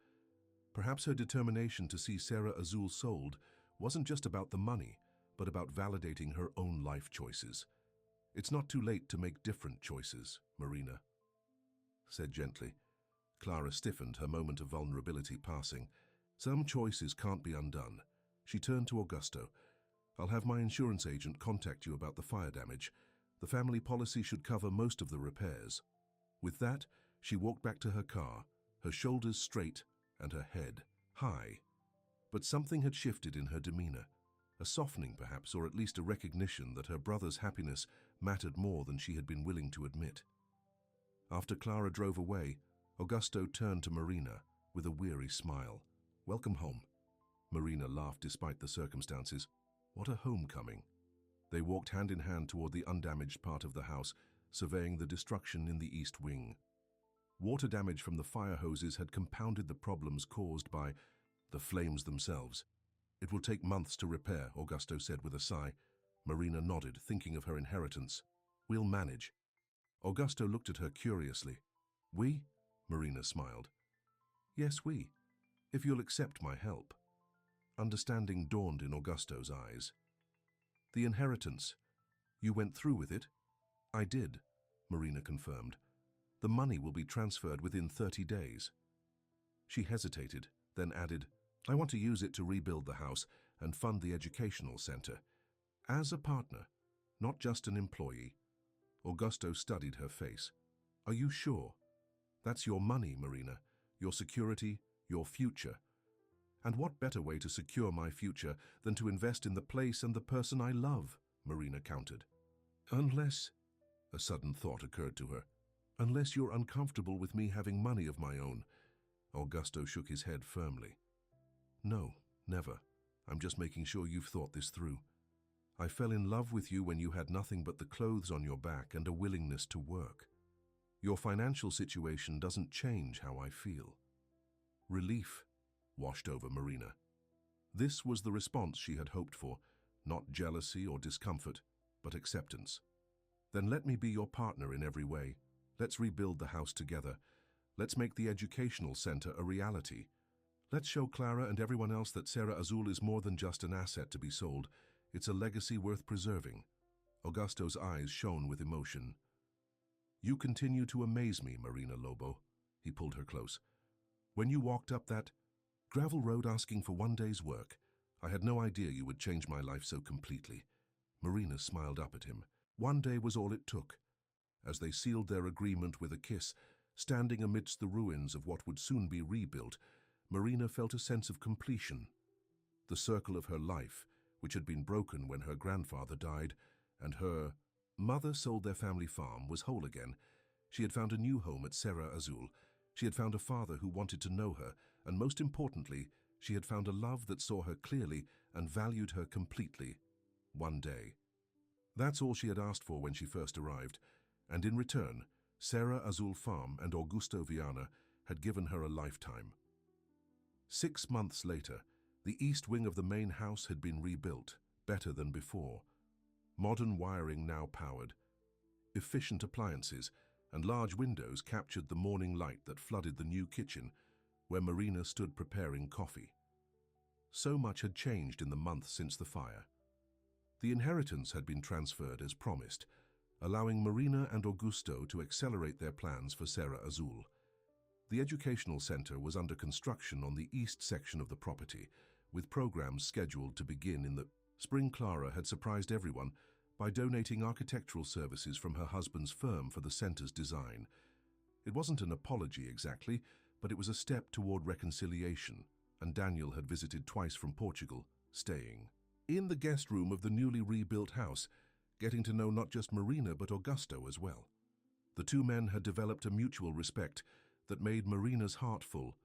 Perhaps her determination to see Serra Azul sold wasn't just about the money, but about validating her own life choices. It's not too late to make different choices, Marina said gently. Clara stiffened, her moment of vulnerability passing. Some choices can't be undone. She turned to Augusto. I'll have my insurance agent contact you about the fire damage. The family policy should cover most of the repairs. With that, she walked back to her car, her shoulders straight and her head high. But something had shifted in her demeanor, a softening perhaps, or at least a recognition that her brother's happiness mattered more than she had been willing to admit. After Clara drove away, Augusto turned to Marina with a weary smile. Welcome home. Marina laughed despite the circumstances. What a homecoming. They walked hand in hand toward the undamaged part of the house, surveying the destruction in the east wing. Water damage from the fire hoses had compounded the problems caused by the flames themselves. It will take months to repair, Augusto said with a sigh. Marina nodded, thinking of her inheritance. We'll manage. Augusto looked at her curiously. We? Marina smiled. Yes, we. If you'll accept my help. Understanding dawned in Augusto's eyes. The inheritance. You went through with it? I did, Marina confirmed. The money will be transferred within 30 days. She hesitated, then added, I want to use it to rebuild the house and fund the educational center. As a partner, not just an employee. Augusto studied her face. Are you sure? That's your money, Marina, your security, your future. And what better way to secure my future than to invest in the place and the person I love, Marina countered. Unless, a sudden thought occurred to her, unless you're uncomfortable with me having money of my own. Augusto shook his head firmly. No, never. I'm just making sure you've thought this through. I fell in love with you when you had nothing but the clothes on your back and a willingness to work. Your financial situation doesn't change how I feel. Relief washed over Marina. This was the response she had hoped for, not jealousy or discomfort, but acceptance. Then let me be your partner in every way. Let's rebuild the house together. Let's make the educational center a reality. Let's show Clara and everyone else that Serra Azul is more than just an asset to be sold. It's a legacy worth preserving. Augusto's eyes shone with emotion. You continue to amaze me, Marina Lobo. He pulled her close. When you walked up that gravel road asking for one day's work, I had no idea you would change my life so completely. Marina smiled up at him. One day was all it took. As they sealed their agreement with a kiss, standing amidst the ruins of what would soon be rebuilt, Marina felt a sense of completion. The circle of her life, which had been broken when her grandfather died, and her mother sold their family farm, was whole again. She had found a new home at Serra Azul. She had found a father who wanted to know her, and most importantly, she had found a love that saw her clearly and valued her completely. One day. That's all she had asked for when she first arrived, and in return, Serra Azul Farm and Augusto Viana had given her a lifetime. 6 months later, the east wing of the main house had been rebuilt, better than before. Modern wiring now powered. Efficient appliances and large windows captured the morning light that flooded the new kitchen, where Marina stood preparing coffee. So much had changed in the months since the fire. The inheritance had been transferred as promised, allowing Marina and Augusto to accelerate their plans for Serra Azul. The educational center was under construction on the east section of the property, with programs scheduled to begin in the spring. Clara had surprised everyone by donating architectural services from her husband's firm for the center's design. It wasn't an apology exactly, but it was a step toward reconciliation, and Daniel had visited twice from Portugal, staying in the guest room of the newly rebuilt house, getting to know not just Marina but Augusto as well. The two men had developed a mutual respect that made Marina's heart full.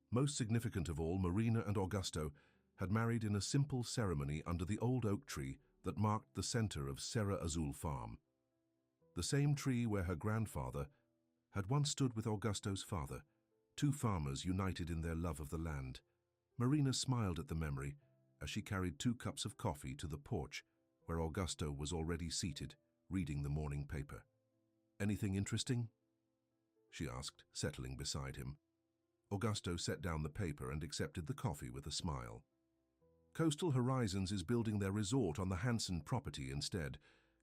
Most significant of all, Marina and Augusto had married in a simple ceremony under the old oak tree that marked the center of Serra Azul Farm. The same tree where her grandfather had once stood with Augusto's father, two farmers united in their love of the land. Marina smiled at the memory as she carried 2 cups of coffee to the porch where Augusto was already seated, reading the morning paper. "Anything interesting?" she asked, settling beside him. Augusto set down the paper and accepted the coffee with a smile. Coastal Horizons is building their resort on the Hansen property instead.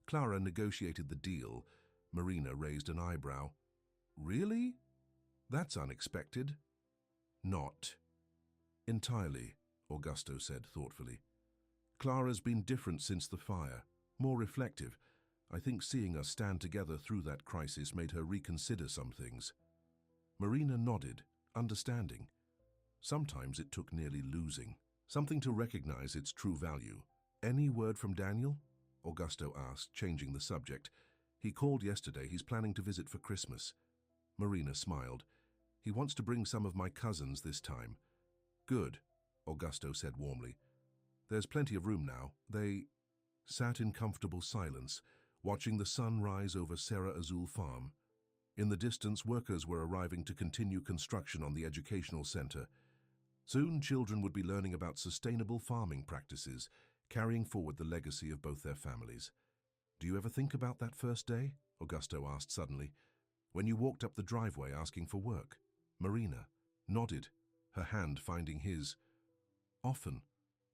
Clara negotiated the deal. Marina raised an eyebrow. "Really? That's unexpected." "Not entirely," Augusto said thoughtfully. "Clara's been different since the fire, more reflective. I think seeing us stand together through that crisis made her reconsider some things." Marina nodded, understanding. Sometimes it took nearly losing something to recognize its true value. "Any word from Daniel?" Augusto asked, changing the subject. "He called yesterday. He's planning to visit for Christmas." Marina smiled. "He wants to bring some of my cousins this time." "Good," Augusto said warmly. "There's plenty of room now." They sat in comfortable silence, watching the sun rise over Serra Azul Farm. In the distance, workers were arriving to continue construction on the educational center. Soon, children would be learning about sustainable farming practices, carrying forward the legacy of both their families. "Do you ever think about that first day?" Augusto asked suddenly. "When you walked up the driveway asking for work?" Marina nodded, her hand finding his. "Often.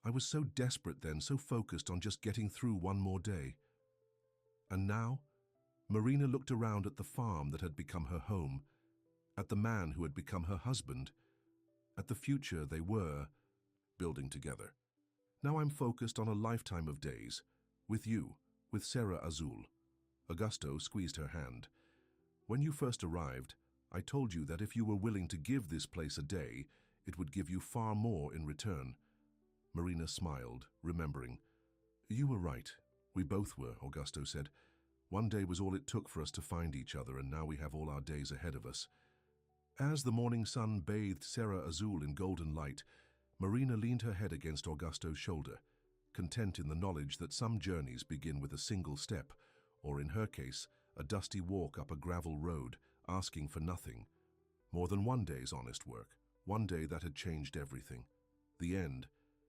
I was so desperate then, so focused on just getting through one more day." And now, Marina looked around at the farm that had become her home, at the man who had become her husband, at the future they were building together. "Now I'm focused on a lifetime of days, with you, with Serra Azul." Augusto squeezed her hand. "When you first arrived, I told you that if you were willing to give this place a day, it would give you far more in return." Marina smiled, remembering. "You were right. We both were," Augusto said. "One day was all it took for us to find each other, and now we have all our days ahead of us." As the morning sun bathed Serra Azul in golden light, Marina leaned her head against Augusto's shoulder, content in the knowledge that some journeys begin with a single step, or in her case, a dusty walk up a gravel road, asking for nothing. More than one day's honest work, one day that had changed everything. The end